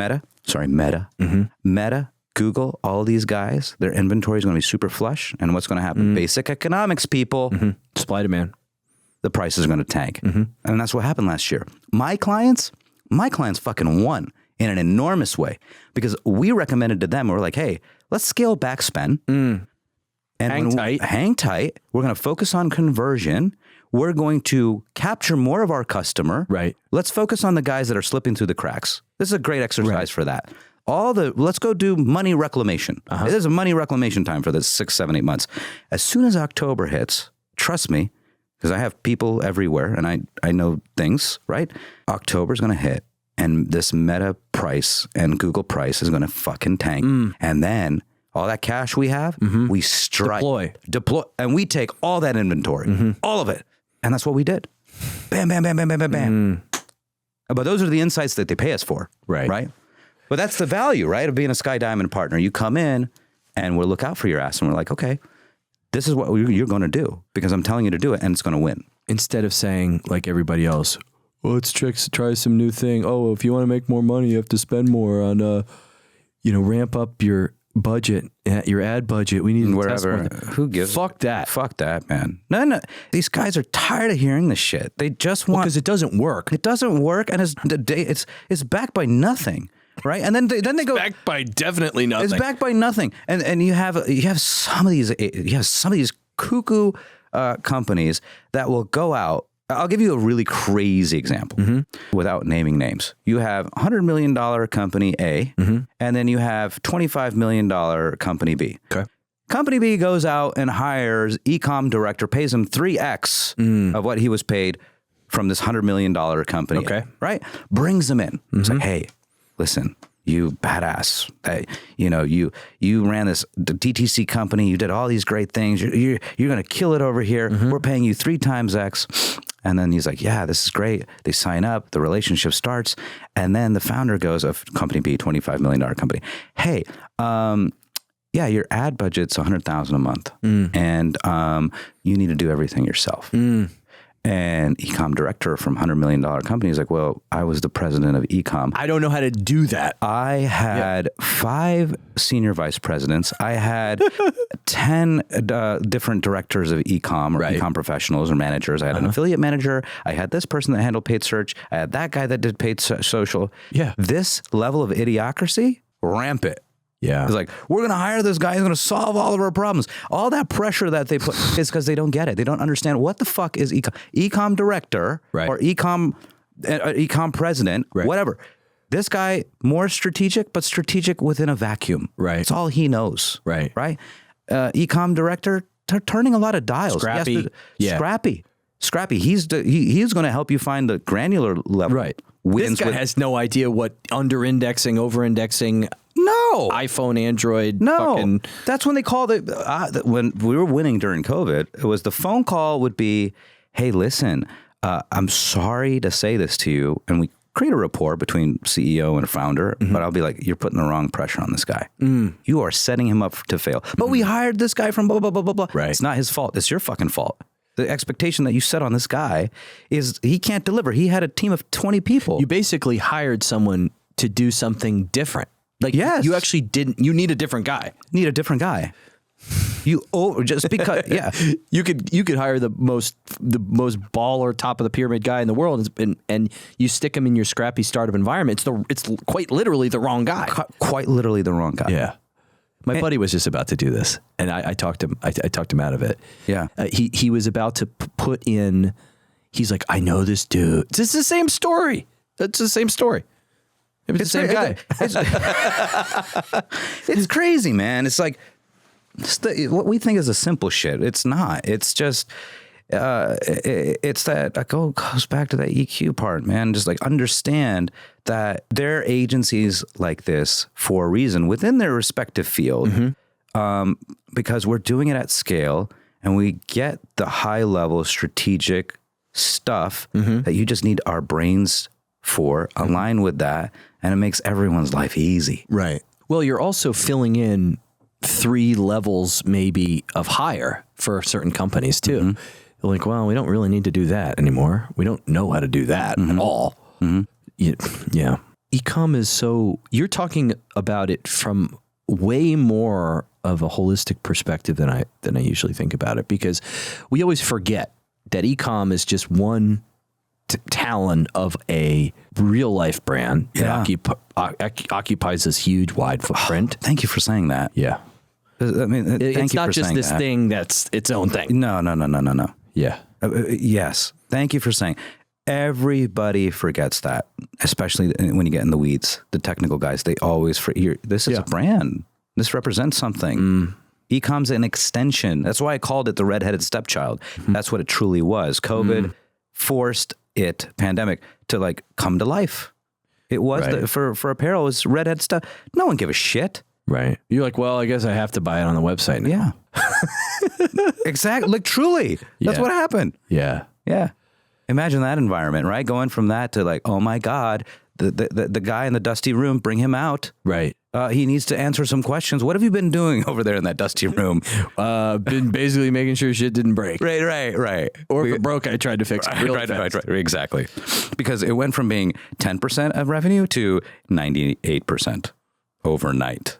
Meta, Google, all these guys, their inventory is going to be super flush. And what's going to happen? Basic economics, people. Supply demand. The prices are going to tank. And that's what happened last year. My clients fucking won in an enormous way because we recommended to them, we're like, hey, let's scale back spend. And hang tight. We're going to focus on conversion. We're going to capture more of our customer. Right. Let's focus on the guys that are slipping through the cracks. This is a great exercise for that. Let's go do money reclamation. There's a money reclamation time for this 6, 7, 8 months. As soon as October hits, trust me, because I have people everywhere and I know things, right? October's going to hit and this Meta price and Google price is going to fucking tank. And then all that cash we have, we strike. Deploy. And we take all that inventory, all of it. And that's what we did. Bam, bam, bam, bam, bam, bam, bam. But those are the insights that they pay us for. Right. But that's the value, right, of being a Sky Diamond partner. You come in and we'll look out for your ass and we're like, okay, this is what you're going to do because I'm telling you to do it and it's going to win. Instead of saying like everybody else, well, let's try some new thing. Oh, if you want to make more money, you have to spend more on, ramp up your budget, your ad budget. We need to test more. Who gives? Fuck that, man. No. These guys are tired of hearing this shit. They just want because it doesn't work. It doesn't work, and it's backed by nothing, right? And then they go backed by definitely nothing. It's backed by nothing, and you have some of these cuckoo companies that will go out. I'll give you a really crazy example without naming names. You have $100 million company A, and then you have $25 million company B. Okay. Company B goes out and hires e-com director, pays him 3x of what he was paid from this $100 million company. Okay. Right? Brings him in. It's like, hey, listen, you badass. You ran the DTC company. You did all these great things. You're going to kill it over here. We're paying you 3 times X. And then he's like, yeah, this is great. They sign up. The relationship starts. And then the founder goes of company B, $25 million company. Hey, your ad budget's $100,000 a month. And you need to do everything yourself. And e-com director from $100 million company is like, well, I was the president of e-com. I don't know how to do that. I had 5 senior vice presidents. I had 10 different directors of e-com or e-com professionals or managers. I had an affiliate manager. I had this person that handled paid search. I had that guy that did paid social. Yeah. This level of idiocracy, rampant. Yeah. It's like, we're going to hire this guy who's going to solve all of our problems. All that pressure that they put is because they don't get it. They don't understand what the fuck is e-com. E-com director or e-com president, whatever. This guy, more strategic, but strategic within a vacuum. Right. That's all he knows. Right. E-com director, turning a lot of dials. Scrappy. Scrappy. He's going to help you find the granular level. Right. This guy has no idea what under-indexing, over-indexing. No. iPhone, Android. No. That's when they called it. When we were winning during COVID, it was the phone call would be, hey, listen, I'm sorry to say this to you. And we create a rapport between CEO and founder. But I'll be like, you're putting the wrong pressure on this guy. You are setting him up to fail. But we hired this guy from blah, blah, blah, blah, blah. Right. It's not his fault. It's your fucking fault. The expectation that you set on this guy is he can't deliver. He had a team of 20 people. You basically hired someone to do something different. Like, yes. You actually didn't. You need a different guy. Just because, you could hire the most baller, top of the pyramid guy in the world, and you stick him in your scrappy startup environment. It's quite literally the wrong guy. Quite literally the wrong guy. Yeah. My buddy was just about to do this, and I talked him. I talked him out of it. Yeah. He was about to put in. He's like, I know this dude. It's the same story. It's the same story. It's the same guy. It's crazy, man. It's like what we think is a simple shit. It's not. It's just. It's that goes back to that EQ part, man. Just like understand that there are agencies like this for a reason within their respective field because we're doing it at scale and we get the high level strategic stuff that you just need our brains for, align with that, and it makes everyone's life easy. Right. Well, you're also filling in 3 levels maybe of higher for certain companies too. They're like, well, we don't really need to do that anymore. We don't know how to do that at all. Yeah. E-com is so, you're talking about it from way more of a holistic perspective than I usually think about it, because we always forget that e-com is just one talon of a real life brand that occupies this huge wide footprint. Thank you for saying that. Yeah. I mean, it's not just this thing that's its own thing. No. Yeah. Yes. Thank you for saying. Everybody forgets that, especially when you get in the weeds. The technical guys, they always this is a brand. This represents something. E-com's an extension. That's why I called it the redheaded stepchild. That's what it truly was. COVID forced pandemic to like come to life. It was for apparel, it was redhead stuff. No one give a shit. Right. You're like, well, I guess I have to buy it on the website now. Yeah. Exactly. Like truly. That's what happened. Yeah. Yeah. Imagine that environment, right? Going from that to like, oh my God, the guy in the dusty room, bring him out. Right. He needs to answer some questions. What have you been doing over there in that dusty room? Been basically making sure shit didn't break. Right. Or if it broke, I tried to fix it. Right. Exactly. Because it went from being 10% of revenue to 98% overnight.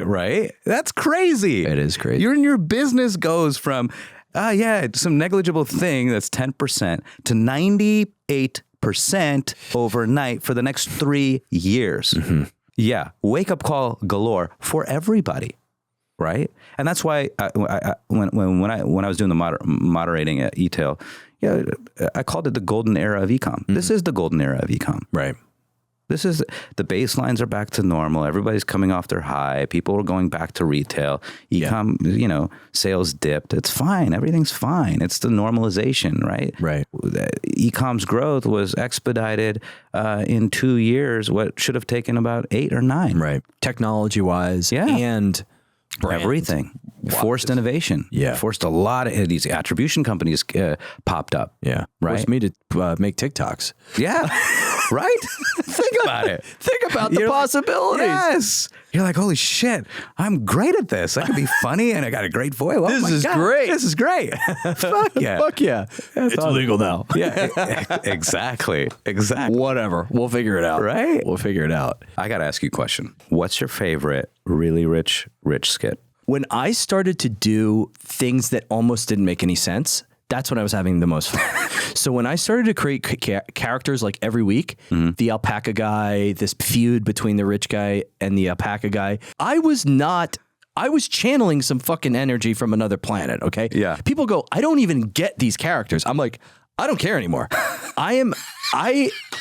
Right? That's crazy. It is crazy. Your business goes from, some negligible thing that's 10% to 98% overnight for the next 3 years. Yeah. Wake up call galore for everybody. Right. And that's why when I was doing the moderating at e-tail, I called it the golden era of e-com. This is the golden era of e-com. Right. This is, the baselines are back to normal. Everybody's coming off their high. People are going back to retail. E-com, sales dipped. It's fine. Everything's fine. It's the normalization, right? Right. E-com's growth was expedited in 2 years, what should have taken about 8 or 9. Right. Technology-wise and everything. Forced innovation. Yeah. Forced a lot of these attribution companies popped up. Yeah. Right. Forced me to make TikToks. Yeah. Right? Think about it. Think about the possibilities. Yes. You're like, holy shit, I'm great at this. I can be funny and I got a great voice. Oh This is great. This is great. Fuck yeah. Fuck yeah. It's legal now. Yeah. Exactly. Whatever. We'll figure it out. Right? We'll figure it out. I got to ask you a question. What's your favorite really rich skit? When I started to do things that almost didn't make any sense, that's when I was having the most fun. So when I started to create characters like every week, the alpaca guy, this feud between the rich guy and the alpaca guy, I was channeling some fucking energy from another planet, okay? Yeah. People go, I don't even get these characters. I'm like, I don't care anymore.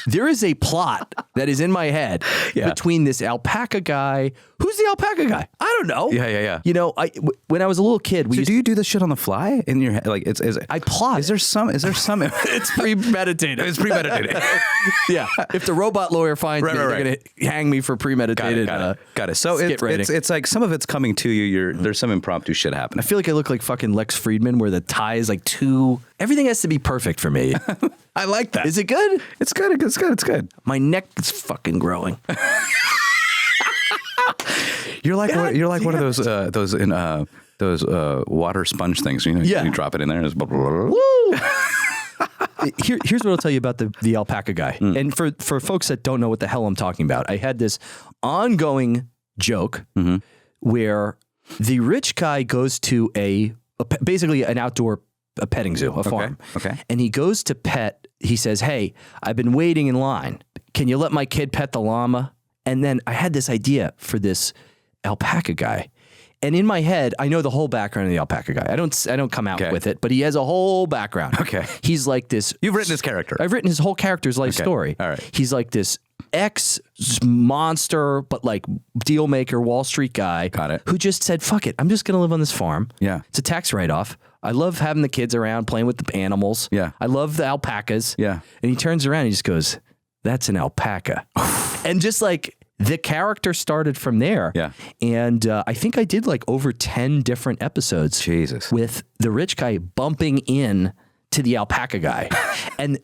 There is a plot that is in my head between this alpaca guy. Who's the alpaca guy? I don't know. Yeah. When I was a little kid, do you do this shit on the fly in your head? Like I plot. Is there some? It's premeditated. It's premeditated. Yeah. If the robot lawyer finds me, they're going to hang me for premeditated. Got it. So it's like some of it's coming to you. There's some impromptu shit happening. I feel like I look like fucking Lex Friedman, where the tie is like everything has to be perfect for me. I like that. Is it good? It's good. It's good. My neck is fucking growing. You're like one of those water sponge things. You drop it in there and it's blah, blah, blah, blah. Woo! Here's what I'll tell you about the alpaca guy. And for folks that don't know what the hell I'm talking about, I had this ongoing joke where the rich guy goes to basically an outdoor petting zoo, a farm. Okay. And he goes to pet. He says, "Hey, I've been waiting in line. Can you let my kid pet the llama?" And then I had this idea for this alpaca guy. And in my head, I know the whole background of the alpaca guy. I don't come out with it, but he has a whole background. Okay. He's like this. You've written his character. I've written his whole character's life story. All right. He's like this ex-monster, but like deal maker, Wall Street guy. Got it. Who just said, fuck it, I'm just going to live on this farm. Yeah. It's a tax write-off. I love having the kids around, playing with the animals. Yeah. I love the alpacas. Yeah. And he turns around and he just goes, "That's an alpaca." And just like the character started from there. Yeah. And I think I did like over 10 different episodes. Jesus. With the rich guy bumping in to the alpaca guy. And,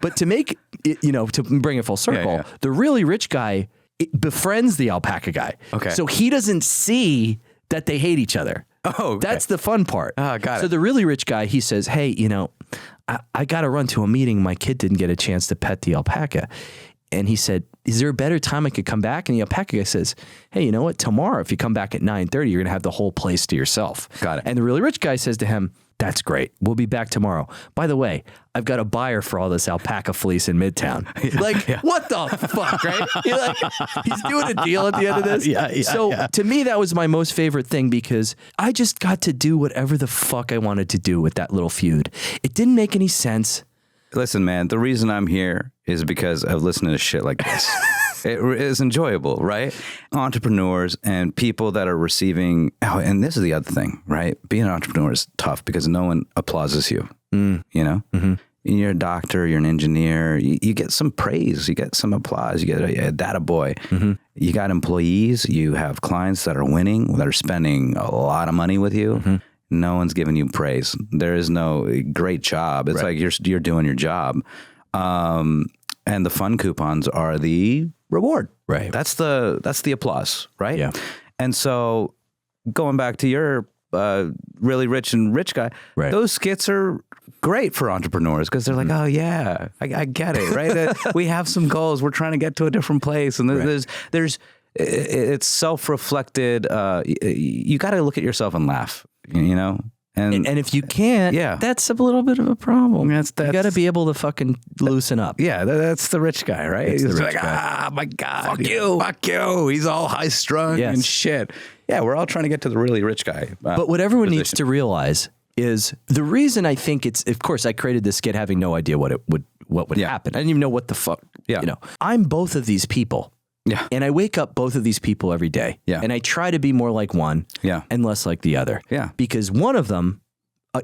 but to make it, to bring it full circle, the really rich guy befriends the alpaca guy. Okay. So he doesn't see that they hate each other. Oh, okay. That's the fun part. Oh, got it. So the really rich guy, he says, hey, I got to run to a meeting. My kid didn't get a chance to pet the alpaca. And he said, is there a better time I could come back? And the alpaca guy says, hey, you know what? Tomorrow, if you come back at 9:30, you're going to have the whole place to yourself. Got it. And the really rich guy says to him, that's great. We'll be back tomorrow. By the way, I've got a buyer for all this alpaca fleece in Midtown. What the fuck, right? He's doing a deal at the end of this. So to me, that was my most favorite thing because I just got to do whatever the fuck I wanted to do with that little feud. It didn't make any sense. Listen, man, the reason I'm here is because I've listened to shit like this. It is enjoyable, right? Entrepreneurs and people that are receiving, and this is the other thing, right? Being an entrepreneur is tough because no one applauses you, Mm-hmm. You're a doctor, you're an engineer, you get some praise, you get some applause, you get a data boy. Mm-hmm. You got employees, you have clients that are winning, that are spending a lot of money with you. Mm-hmm. No one's giving you praise. There is no great job. It's like you're doing your job. And the fun coupons are the reward. Right. That's the applause, right? Yeah. And so going back to your really rich guy, right. Those skits are great for entrepreneurs because they're like, oh yeah, I get it, right? We have some goals. We're trying to get to a different place. And there's it's self-reflected. You got to look at yourself and laugh, And if you can't, that's a little bit of a problem. That's you got to be able to fucking loosen up. Yeah, that's the rich guy, right? He's like, guy. My God, fuck you. He's all high strung and shit. Yeah, we're all trying to get to the really rich guy. But what everyone needs to realize is the reason I think it's. Of course, I created this skit having no idea what would happen. I didn't even know what the fuck. Yeah. I'm both of these people. Yeah. And I wake up both of these people every day. Yeah. And I try to be more like one and less like the other. Yeah. Because one of them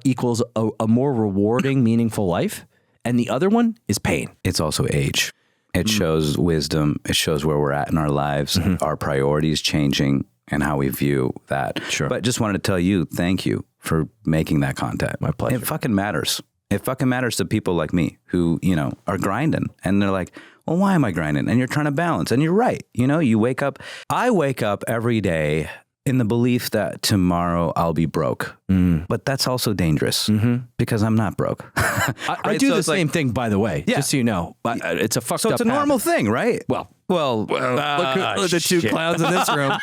equals a more rewarding, meaningful life. And the other one is pain. It's also age. It shows wisdom. It shows where we're at in our lives, our priorities changing and how we view that. Sure. But just wanted to tell you, thank you for making that content. My pleasure. It fucking matters. It fucking matters to people like me who, are grinding and they're like, well, why am I grinding? And you're trying to balance. And you're right. You wake up. I wake up every day in the belief that tomorrow I'll be broke. But that's also dangerous because I'm not broke. I do the same thing, by the way, just so you know. It's a fucked up So it's a normal thing, right? Well, look at the two clowns in this room.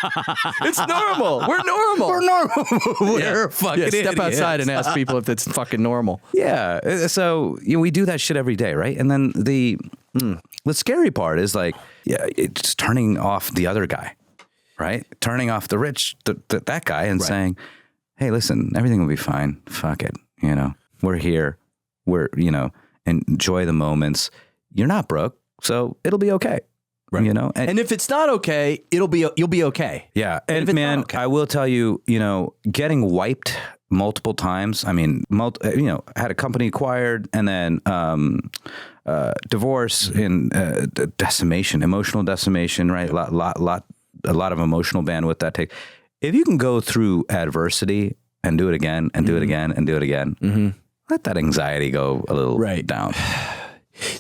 It's normal. We're normal. We're normal. We're fucking step idiots. outside and ask people if it's fucking normal. Yeah. So we do that shit every day, right? And then the scary part is like, it's turning off the other guy, right? Turning off the rich, that guy and saying, hey, listen, everything will be fine. Fuck it. We're here. We're, enjoy the moments. You're not broke, so it'll be okay. Right. And if it's not okay, you'll be okay. Yeah. And man, I will tell you, getting wiped multiple times. I mean, had a company acquired and then divorce and decimation, emotional decimation, right? A lot of emotional bandwidth that takes. If you can go through adversity and do it again and do it again and do it again, let that anxiety go a little down.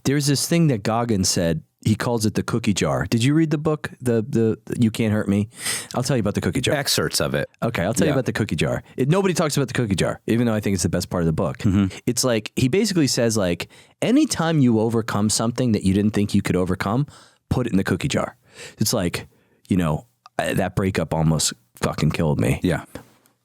There's this thing that Goggins said. He calls it the cookie jar. Did you read the book, the You Can't Hurt Me? I'll tell you about the cookie jar. Excerpts of it. Okay, I'll tell you about the cookie jar. Nobody talks about the cookie jar, even though I think it's the best part of the book. It's like, he basically says like, anytime you overcome something that you didn't think you could overcome, put it in the cookie jar. It's like, that breakup almost fucking killed me. Yeah.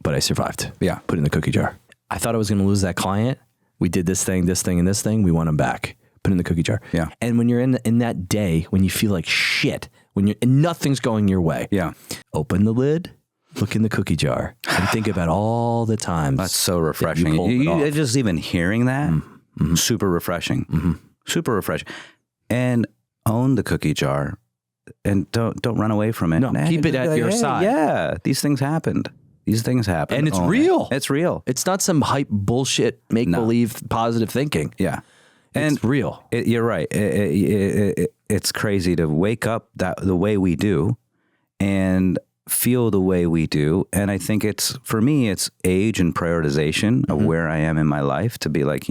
But I survived. Yeah. Put it in the cookie jar. I thought I was going to lose that client. We did this thing, and this thing. We want him back. Put it in the cookie jar. Yeah. And when you're in that day, when you feel like shit, and nothing's going your way. Yeah. Open the lid, look in the cookie jar, and think about all the times. That's so refreshing. You just even hearing that, super refreshing. Super refreshing. And own the cookie jar. And don't run away from it. No, keep it at your side. Yeah, these things happened. These things happen. And it's real. It's real. It's not some hype bullshit, make-believe positive thinking. Yeah. It's real. You're right. it's crazy to wake up the way we do and feel the way we do. And I think for me, it's age and prioritization of where I am in my life to be like,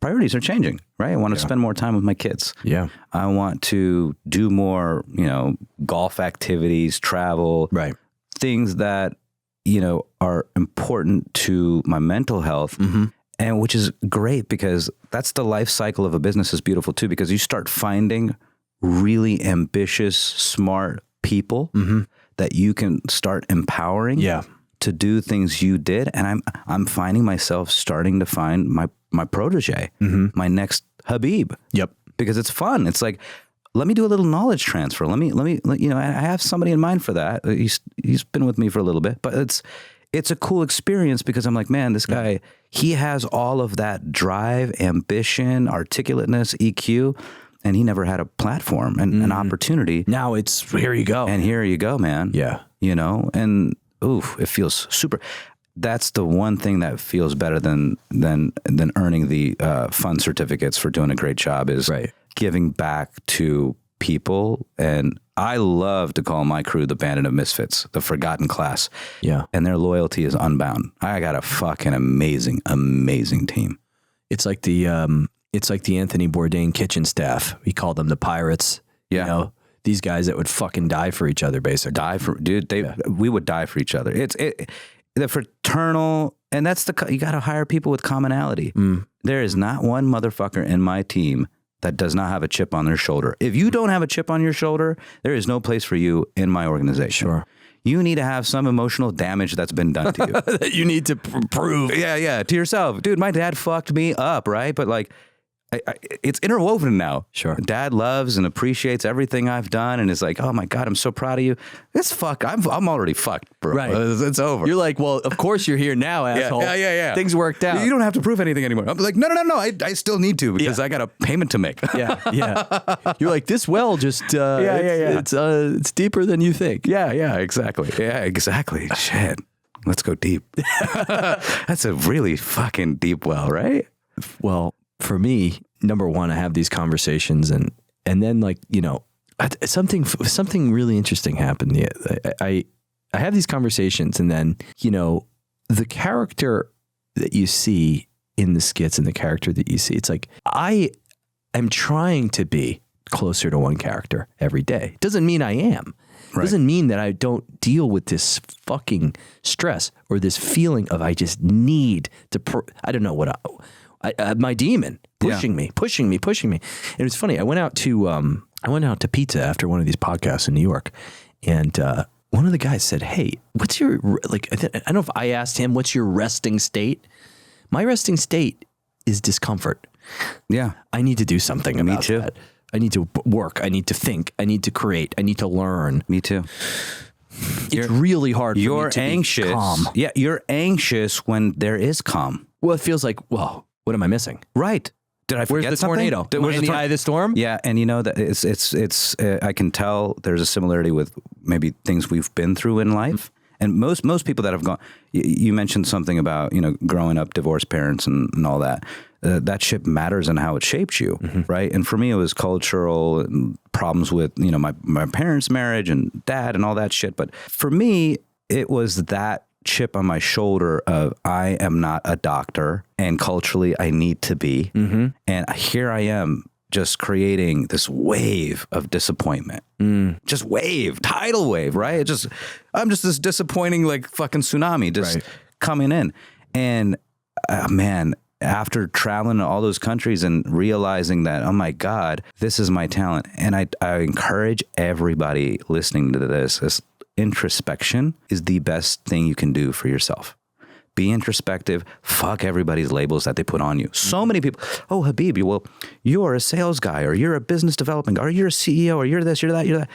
priorities are changing, right? I want to spend more time with my kids. Yeah. I want to do more, golf activities, travel, right? Things that, are important to my mental health. And which is great because that's the life cycle of a business is beautiful too, because you start finding really ambitious, smart people that you can start empowering to do things you did. And I'm finding myself starting to find my protege, my next Habib. Yep. Because it's fun. It's like, let me do a little knowledge transfer. Let me, I have somebody in mind for that. He's been with me for a little bit, but it's a cool experience because I'm like, man, this guy, he has all of that drive, ambition, articulateness, EQ, and he never had a platform and an opportunity. Now it's here you go. And here you go, man. Yeah. And it feels super. That's the one thing that feels better than earning the fun certificates for doing a great job is giving back to people. And I love to call my crew the Bandit of Misfits, the forgotten class. Yeah. And their loyalty is unbound. I got a fucking amazing, amazing team. It's like the Anthony Bourdain kitchen staff. We call them the pirates. Yeah. These guys that would fucking die for each other, basically. We would die for each other. The fraternal, and that's you got to hire people with commonality. There is not one motherfucker in my team that does not have a chip on their shoulder. If you don't have a chip on your shoulder, there is no place for you in my organization. Sure. You need to have some emotional damage that's been done to you. That you need to prove. Yeah, to yourself. Dude, my dad fucked me up, right? But like, it's interwoven now. Sure. Dad loves and appreciates everything I've done and is like, oh my God, I'm so proud of you. I'm already fucked, bro. Right. It's over. You're like, well, of course you're here now, asshole. Yeah. Things worked out. You don't have to prove anything anymore. I'm like, no. I still need to because I got a payment to make. Yeah. You're like, this well just, it's deeper than you think. Yeah, exactly. Shit. Let's go deep. That's a really fucking deep well, right? Well, for me, number one, I have these conversations and then like, something really interesting happened. I have these conversations and then, the character that you see in the skits and the character that you see, it's like, I am trying to be closer to one character every day. Doesn't mean I am. Right. Doesn't mean that I don't deal with this fucking stress or this feeling of I just need to, I don't know what my demon pushing me. And it was funny. I went out to pizza after one of these podcasts in New York, and one of the guys said, "Hey, what's your I don't know if I asked him, what's your resting state? My resting state is discomfort. Yeah, I need to do something about that. I need to work. I need to think. I need to create. I need to learn. Me too." It's really hard for me to anxious. Be calm. Yeah, you're anxious when there is calm. Well, it feels like, well, what am I missing? Right. Did I forget Where's the something? tornado? Where's the eye of the storm? Yeah, and that it's I can tell there's a similarity with maybe things we've been through in life. And most people that have gone, you mentioned something about, growing up divorced parents and all that. That shit matters in how it shaped you, right? And for me, it was cultural and problems with, my parents' marriage and dad and all that shit. But for me, it was that chip on my shoulder of I am not a doctor and culturally I need to be. And here I am just creating this wave of disappointment. Just tidal wave, right? I'm just this disappointing like fucking tsunami just coming in. And man, after traveling to all those countries and realizing that, oh my God, this is my talent. And I encourage everybody listening to this introspection is the best thing you can do for yourself. Be introspective. Fuck everybody's labels that they put on you. So many people, oh, Habib, you're a sales guy, or you're a business development guy, or you're a CEO, or you're this, you're that, you're that.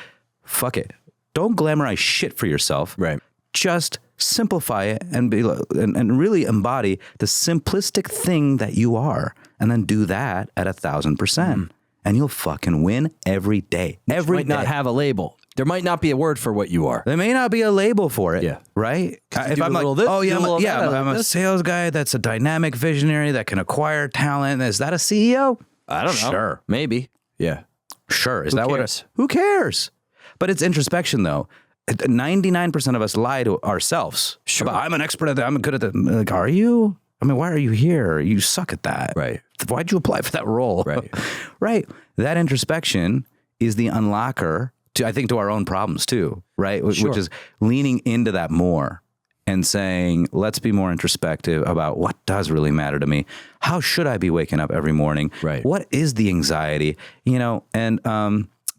Fuck it. Don't glamorize shit for yourself. Right. Just simplify it and really embody the simplistic thing that you are. And then do that at 1,000%. And you'll fucking win every day. Every day. Might not have a label. There might not be a word for what you are. There may not be a label for it. Yeah. Right? If I'm like, I'm a sales guy that's a dynamic visionary that can acquire talent. Is that a CEO? I don't know. Sure. Maybe. Yeah. Sure. Is Who that cares? who cares? But it's introspection though. 99% of us lie to ourselves. Sure. About, I'm an expert at that. I'm good at that. Like, are you? I mean, why are you here? You suck at that. Right. Why'd you apply for that role? Right. Right. That introspection is the unlocker to, I think, to our own problems too. Right. Sure. Which is leaning into that more and saying, let's be more introspective about what does really matter to me. How should I be waking up every morning? Right. What is the anxiety? You know, and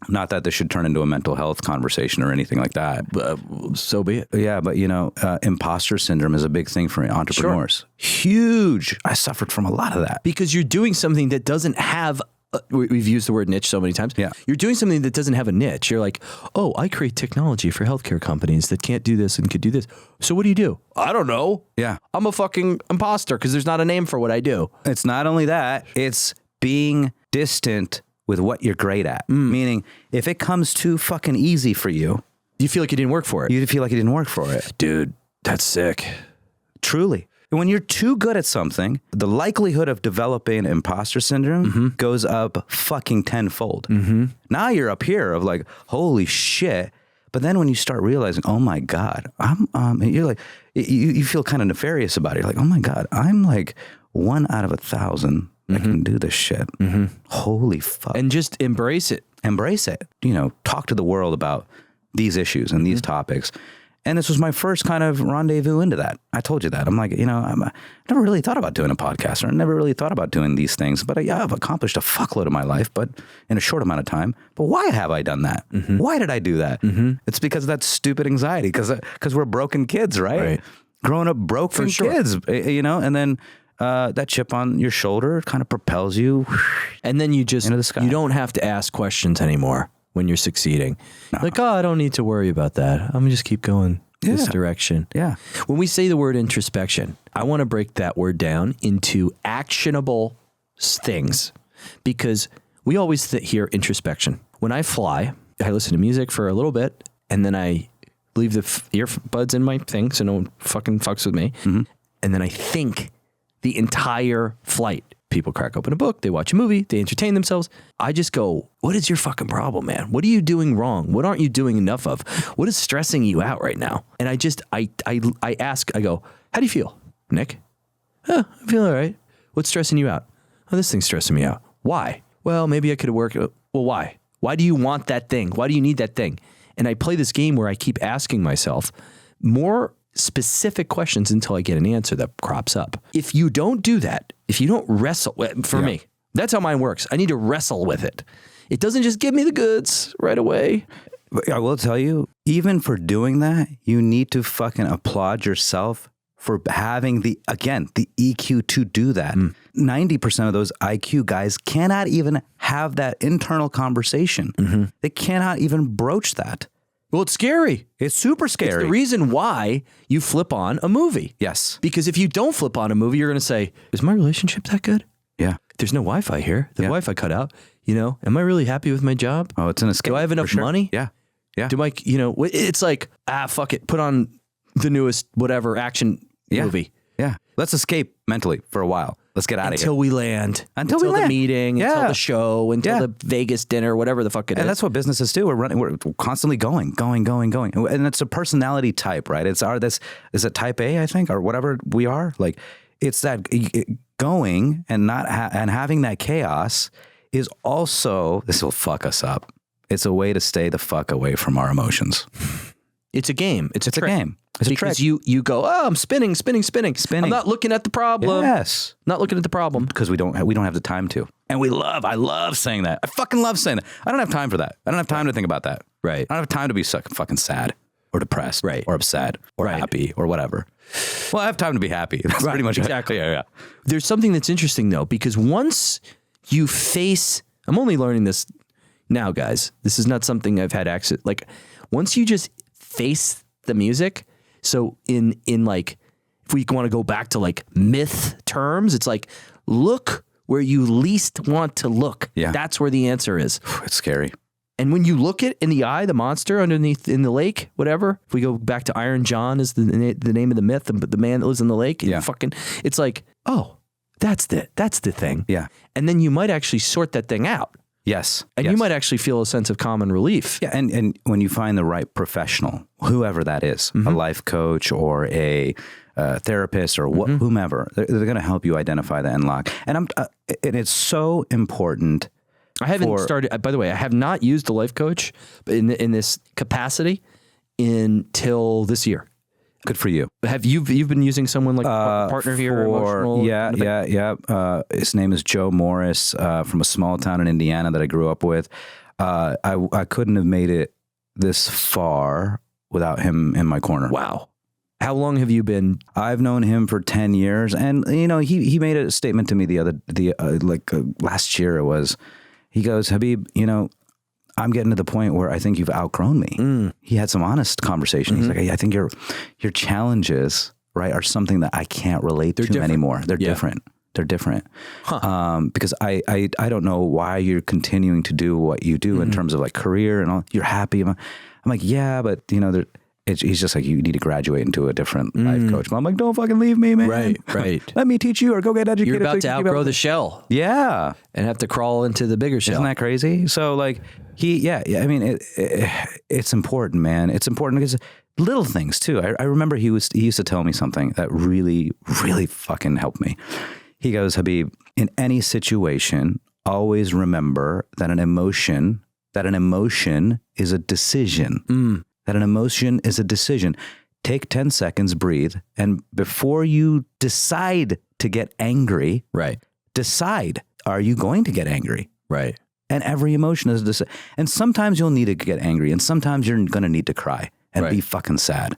not that this should turn into a mental health conversation or anything like that. So be it. Yeah, but you know, imposter syndrome is a big thing for entrepreneurs. Sure. Huge. I suffered from a lot of that. Because you're doing something that doesn't have, we've used the word niche so many times. Yeah. You're doing something that doesn't have a niche. You're like, oh, I create technology for healthcare companies that can't do this and could do this. So what do? I don't know. Yeah. I'm a fucking imposter because there's not a name for what I do. It's not only that, it's being distant with what you're great at. Meaning, if it comes too fucking easy for you, You feel like you didn't work for it. you feel like you didn't work for it. Dude, that's sick. Truly. When you're too good at something, the likelihood of developing imposter syndrome goes up fucking tenfold. Now you're up here of like, holy shit. But then when you start realizing, oh my God, you're like, you feel kind of nefarious about it. You're like, oh my God, I'm like 1 out of 1,000 that can do this shit. Holy fuck. And just embrace it. Embrace it. You know, talk to the world about these issues and these topics. And this was my first kind of rendezvous into that. I told you that. I'm like, you know, I never really thought about doing a podcast, or I never really thought about doing these things. But I've accomplished a fuckload of my life, but in a short amount of time. But why have I done that? Why did I do that? It's because of that stupid anxiety, because we're broken kids, right? Growing up broken kids, you know, and then that chip on your shoulder kind of propels you. And then you just, into the sky. you don't have to ask questions anymore when you're succeeding. Like, oh, I don't need to worry about that. I'm gonna just keep going this direction. Yeah. When we say the word introspection, I want to break that word down into actionable things, because we always hear introspection. When I fly, I listen to music for a little bit, and then I leave the earbuds in my thing so no one fucking fucks with me. And then I think the entire flight. People crack open a book, they watch a movie, they entertain themselves. I just go, what is your fucking problem, man? What are you doing wrong? What aren't you doing enough of? What is stressing you out right now? And I ask, I go, how do you feel, Nick? I feel all right. What's stressing you out? Oh, this thing's stressing me out. Why? Well, maybe I could have worked. Well, why? Why do you want that thing? Why do you need that thing? And I play this game where I keep asking myself more specific questions until I get an answer that crops up. If you don't do that, if you don't wrestle for me, that's how mine works. I need to wrestle with it. It doesn't just give me the goods right away. But I will tell you, even for doing that, you need to fucking applaud yourself for having the EQ to do that. 90% of those IQ guys cannot even have that internal conversation. They cannot even broach that. Well, it's scary. It's super scary. It's the reason why you flip on a movie. Yes. Because if you don't flip on a movie, you're going to say, is my relationship that good? Yeah. There's no Wi-Fi here. The Wi-Fi cut out. You know, am I really happy with my job? Oh, it's an escape. Do I have enough money? Yeah. Yeah. Do my, you know, it's like, fuck it. Put on the newest whatever action movie. Yeah. Let's escape mentally for a while. Let's get out of here. Until we land. Until the meeting, until the show, until the Vegas dinner, whatever the fuck it is. And that's what businesses do. We're constantly going. And it's a personality type, right? Is it type A, I think, or whatever we are? Like, it's that going and and having that chaos is also, this will fuck us up. It's a way to stay the fuck away from our emotions. It's a game. It's a game. It's a because trick. you go, oh, I'm spinning. I'm not looking at the problem. Yes. Not looking at the problem. Because we don't have the time to. And I love saying that. I fucking love saying that. I don't have time for that. I don't have time to think about that. Right. I don't have time to be fucking sad or depressed. Right. Or upset or happy or whatever. Well, I have time to be happy. That's pretty much exactly. Yeah. There's something that's interesting though, because once you face, I'm only learning this now, guys. This is not something I've had access. Like, once you just face the music. So in like, if we want to go back to like myth terms, it's like, look where you least want to look. Yeah. That's where the answer is. It's scary. And when you look it in the eye, the monster underneath in the lake, whatever, if we go back to Iron John is the name of the myth, the man that lives in the lake, it's like, oh, that's the thing. Yeah. And then you might actually sort that thing out. Yes. And you might actually feel a sense of common relief. Yeah. And when you find the right professional, whoever that is, a life coach or a therapist or whomever, they're going to help you identify the unlock. And and it's so important. I haven't started, by the way, I have not used a life coach in this capacity until this year. Good for you. Have you've been using someone like a partner here? Yeah. His name is Joe Morris from a small town in Indiana that I grew up with. I couldn't have made it this far without him in my corner. Wow. How long have you been? I've known him for 10 years. And, you know, he made a statement to me last year it was, he goes, Habib, you know, I'm getting to the point where I think you've outgrown me. He had some honest conversation. He's like, hey, I think your challenges, right, are something that I can't relate to anymore. They're different. They're different. Because I don't know why you're continuing to do what you do in terms of like career and all. You're happy. I'm like, yeah, but you know, he's just like, you need to graduate into a different life coach. But I'm like, don't fucking leave me, man. Right. Let me teach you or go get educated. You're about to outgrow the shell. Yeah. And have to crawl into the bigger shell. Isn't that crazy? So like I mean, it's important, man. It's important because little things too. I remember he used to tell me something that really, really fucking helped me. He goes, Habib, in any situation, always remember that an emotion is a decision. That an emotion is a decision. Take 10 seconds, breathe, and before you decide to get angry, decide, are you going to get angry? Right. And every emotion is a decision. And sometimes you'll need to get angry, and sometimes you're going to need to cry and be fucking sad.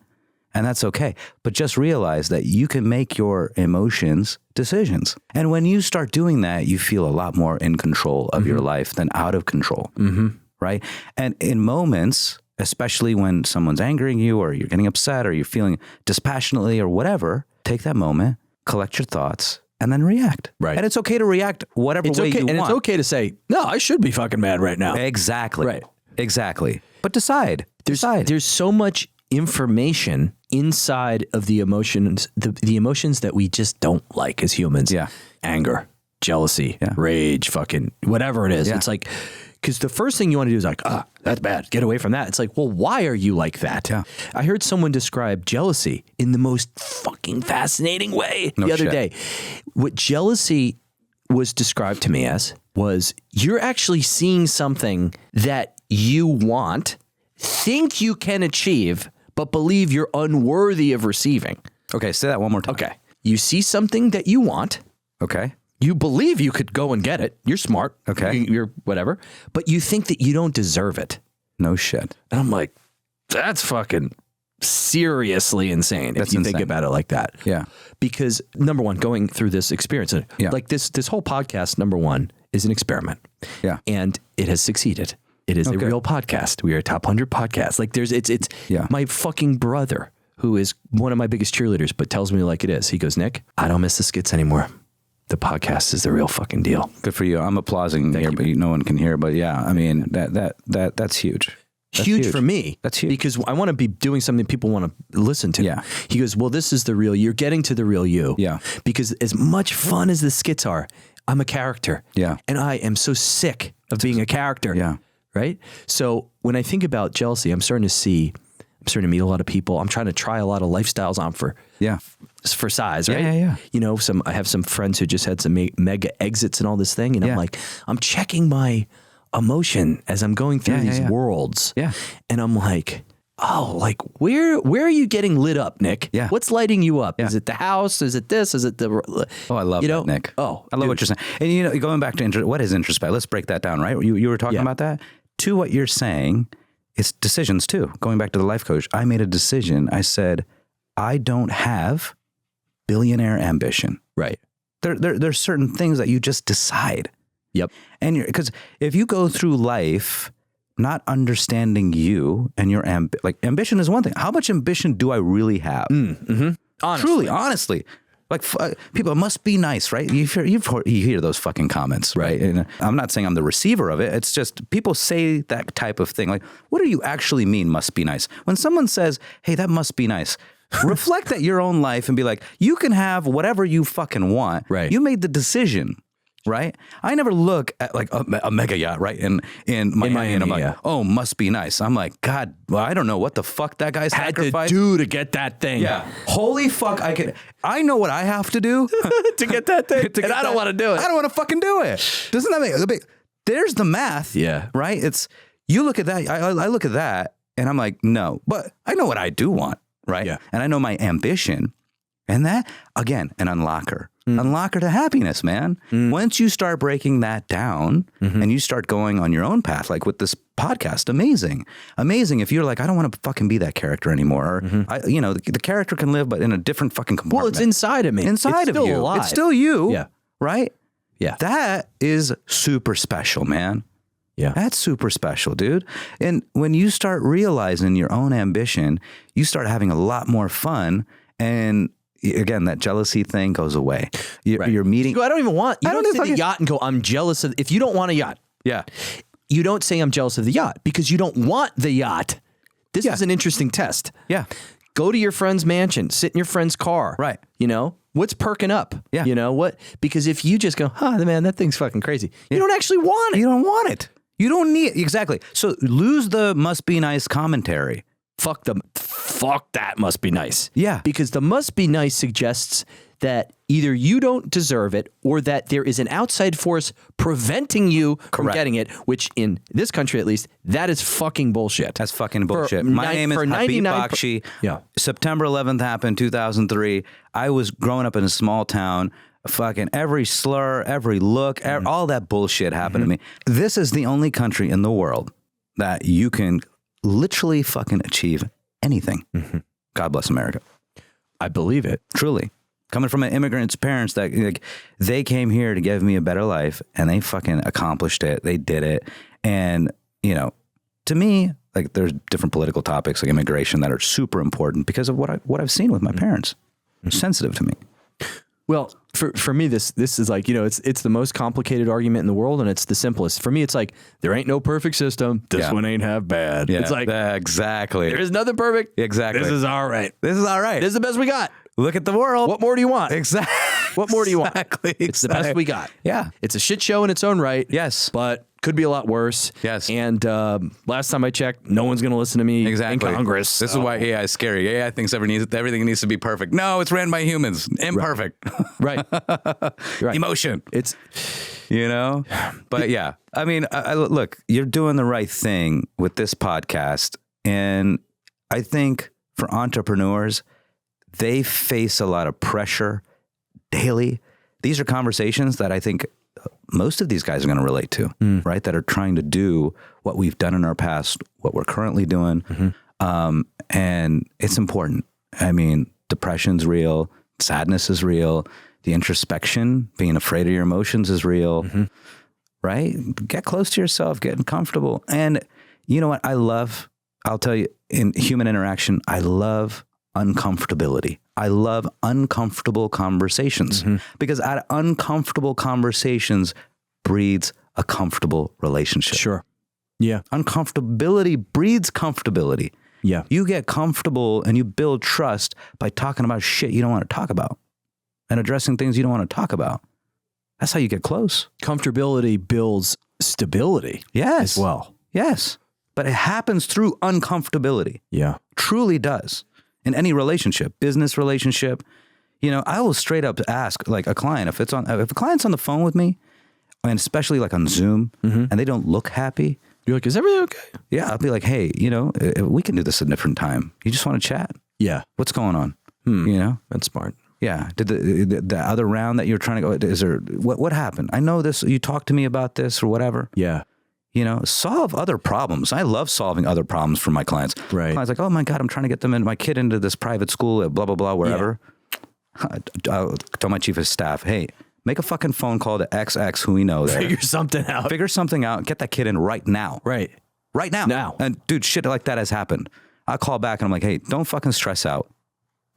And that's okay. But just realize that you can make your emotions decisions. And when you start doing that, you feel a lot more in control of your life than out of control. Right. And in moments, especially when someone's angering you or you're getting upset or you're feeling dispassionately or whatever, take that moment, collect your thoughts, and then react. Right. And it's okay to react whatever way you want. And it's okay to say, no, I should be fucking mad right now. Exactly. Right. Exactly. But decide. There's so much information inside of the emotions, the emotions that we just don't like as humans. Yeah. Anger, jealousy, rage, fucking whatever it is. It's like, because the first thing you want to do is like, that's bad. Get away from that. It's like, well, why are you like that? Yeah. I heard someone describe jealousy in the most fucking fascinating way the other day. What jealousy was described to me as was you're actually seeing something that you want, think you can achieve, but believe you're unworthy of receiving. Okay, say that one more time. Okay. You see something that you want. Okay. You believe you could go and get it. You're smart. Okay. You're whatever. But you think that you don't deserve it. No shit. And I'm like, that's fucking seriously insane if you think about it like that. Yeah. Because number one, going through this experience, like this whole podcast, number one, is an experiment. Yeah. And it has succeeded. It is a real podcast. We are a top 100 podcast. Like it's my fucking brother, who is one of my biggest cheerleaders, but tells me like it is. He goes, Nick, I don't miss the skits anymore. The podcast is the real fucking deal. Good for you. I'm applauding here, but no one can hear. But yeah, I mean that's huge. That's huge for me. That's huge because I want to be doing something people want to listen to. Yeah. He goes, well, this is the real. You're getting to the real you. Yeah. Because as much fun as the skits are, I'm a character. Yeah. And I am so sick of being a character. Yeah. Right. So when I think about jealousy, I'm starting to meet a lot of people. I'm trying to try a lot of lifestyles on for size, right? Yeah. You know, I have some friends who just had some mega exits and all this thing. And I'm like, I'm checking my emotion as I'm going through these worlds. Yeah. And I'm like, oh, like where are you getting lit up, Nick? Yeah. What's lighting you up? Yeah. Is it the house? Is it this? Is it the, I love that, Nick. Oh, I love what you're saying. And you know, going back to what is introspect, let's break that down, right? You were talking about that. To what you're saying, it's decisions too. Going back to the life coach, I made a decision. I said, I don't have billionaire ambition. Right. There's certain things that you just decide. Yep. And because if you go through life not understanding you and your ambition is one thing. How much ambition do I really have? Honestly. Truly, honestly. Like people must be nice, right? You hear those fucking comments, right? And I'm not saying I'm the receiver of it. It's just people say that type of thing. Like, what do you actually mean must be nice? When someone says, hey, that must be nice, reflect at your own life and be like, you can have whatever you fucking want. Right. You made the decision. right? I never look at like a mega yacht, right? In Miami, and I'm like, oh, must be nice. I'm like, God, well, I don't know what the fuck that guy sacrificed. Had to do to get that thing. Yeah. Holy fuck. I know what I have to do to get that thing. And I don't want to do it. I don't want to fucking do it. Doesn't that make there's the math. Yeah. Right? You look at that. I look at that and I'm like, no, but I know what I do want. Right. Yeah. And I know my ambition. And that, again, an unlocker. Unlocker to happiness, man. Once you start breaking that down and you start going on your own path, like with this podcast, amazing. If you're like, I don't want to fucking be that character anymore. Or, the character can live, but in a different fucking compartment. Well, it's inside of me. Inside of you. Alive. It's still you. Yeah. Right? Yeah. That is super special, man. Yeah. That's super special, dude. And when you start realizing your own ambition, you start having a lot more fun. And again, that jealousy thing goes away. You're meeting. I don't even want. You don't say the yacht and go, I'm jealous of. If you don't want a yacht, you don't say I'm jealous of the yacht because you don't want the yacht. This is an interesting test. Yeah. Go to your friend's mansion, sit in your friend's car. Right. What's perking up? Yeah. You know what? Because if you just go, man, that thing's fucking crazy. You don't actually want it. You don't want it. You don't need it. Exactly. So lose the must be nice commentary. Fuck that must be nice. Yeah. Because the must be nice suggests that either you don't deserve it or that there is an outside force preventing you from getting it, which in this country, at least, that is fucking bullshit. That's fucking bullshit. My name is Habib Bakshi. September 11th happened, 2003. I was growing up in a small town. Fucking every slur, every look, all that bullshit happened to me. This is the only country in the world that you can literally fucking achieve anything. God bless America. I believe it. Truly. Coming from an immigrant's parents that they came here to give me a better life and they fucking accomplished it. They did it. And, to me, like there's different political topics like immigration that are super important because of what I've seen with my parents. Sensitive to me. Well, for me, this is like, it's the most complicated argument in the world and it's the simplest. For me, it's like, there ain't no perfect system. This one ain't half bad. Yeah, it's like, exactly. There's nothing perfect. Exactly. This is all right. This is all right. This is the best we got. Look at the world. What more do you want? Exactly. What more do you want? Exactly. It's the best we got. Yeah. It's a shit show in its own right. Yes. But could be a lot worse. Yes. And last time I checked, no one's going to listen to me in Congress. This is why AI is scary. AI thinks everything needs to be perfect. No, it's ran by humans. Imperfect. Right. Right. Emotion. It's, but yeah. I mean, look, you're doing the right thing with this podcast. And I think for entrepreneurs, they face a lot of pressure daily. These are conversations that I think most of these guys are going to relate to, right? That are trying to do what we've done in our past, what we're currently doing. And it's important. I mean, depression's real. Sadness is real. The introspection, being afraid of your emotions is real, right? Get close to yourself, getting comfortable. And you know what I love? I'll tell you, in human interaction, I love uncomfortability. I love uncomfortable conversations because out of uncomfortable conversations breeds a comfortable relationship. Sure. Yeah. Uncomfortability breeds comfortability. Yeah. You get comfortable and you build trust by talking about shit you don't want to talk about and addressing things you don't want to talk about. That's how you get close. Comfortability builds stability. Yes. As well. Yes. But it happens through uncomfortability. Yeah. Truly does. In any relationship, business relationship, I will straight up ask like a client, if a client's on the phone with me, and especially like on Zoom, and they don't look happy, you're like, is everything okay? Yeah, I'll be like, hey, we can do this at a different time. You just want to chat? Yeah. What's going on? That's smart. Yeah. Did the other round that you're trying to go? Is there what happened? I know this. You talked to me about this or whatever. Yeah. Solve other problems. I love solving other problems for my clients. Right. Clients like, oh my God, I'm trying to get my kid into this private school at blah, blah, blah, wherever. Yeah. I'll tell my chief of staff, hey, make a fucking phone call to XX who we know there. Figure something out. Get that kid in right now. Right. Right now. Now. And dude, shit like that has happened. I'll call back and I'm like, hey, don't fucking stress out.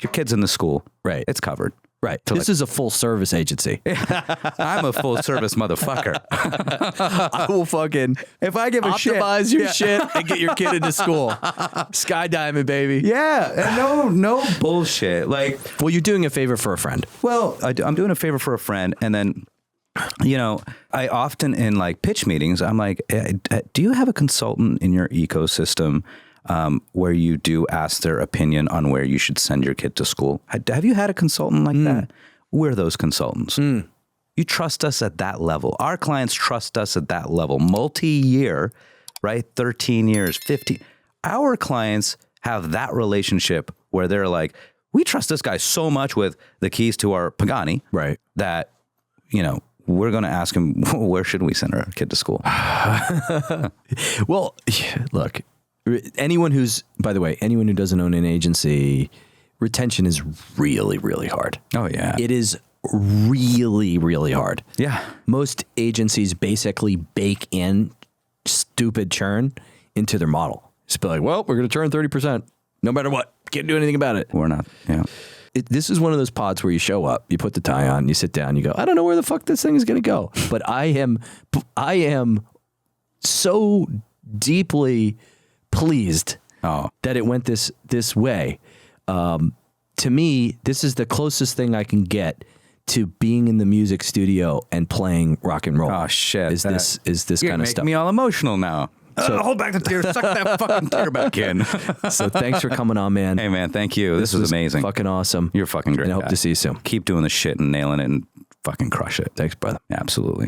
Your kid's in the school. Right. It's covered. Right. This is a full service agency. I'm a full service motherfucker. I will fucking if I give a optimize your shit and get your kid into school. Skydiving, baby. Yeah. No bullshit. Like, well, you're doing a favor for a friend. Well, I'm doing a favor for a friend, and then I often in like pitch meetings, I'm like, do you have a consultant in your ecosystem where you do ask their opinion on where you should send your kid to school? Have you had a consultant like that? We're those consultants. You trust us at that level. Our clients trust us at that level. Multi-year, right? 13 years, 15. Our clients have that relationship where they're like, we trust this guy so much with the keys to our Pagani, right? That, we're going to ask him, where should we send our kid to school? Well, look, anyone who doesn't own an agency, retention is really, really hard. Oh, yeah. It is really, really hard. Yeah. Most agencies basically bake in stupid churn into their model. Just be like, well, we're going to churn 30%, no matter what. Can't do anything about it. We're not. Yeah. This is one of those pods where you show up, you put the tie on, you sit down, you go, I don't know where the fuck this thing is going to go. But I am so deeply pleased that it went this way. To me, this is the closest thing I can get to being in the music studio and playing rock and roll. Oh shit! Is this kind of stuff? Make me all emotional now. So, hold back the tears. Suck that fucking tear back in. So thanks for coming on, man. Hey, man, thank you. This was amazing. Fucking awesome. You're fucking great. And I hope to see you soon. Keep doing the shit and nailing it and fucking crush it. Thanks, brother. Absolutely.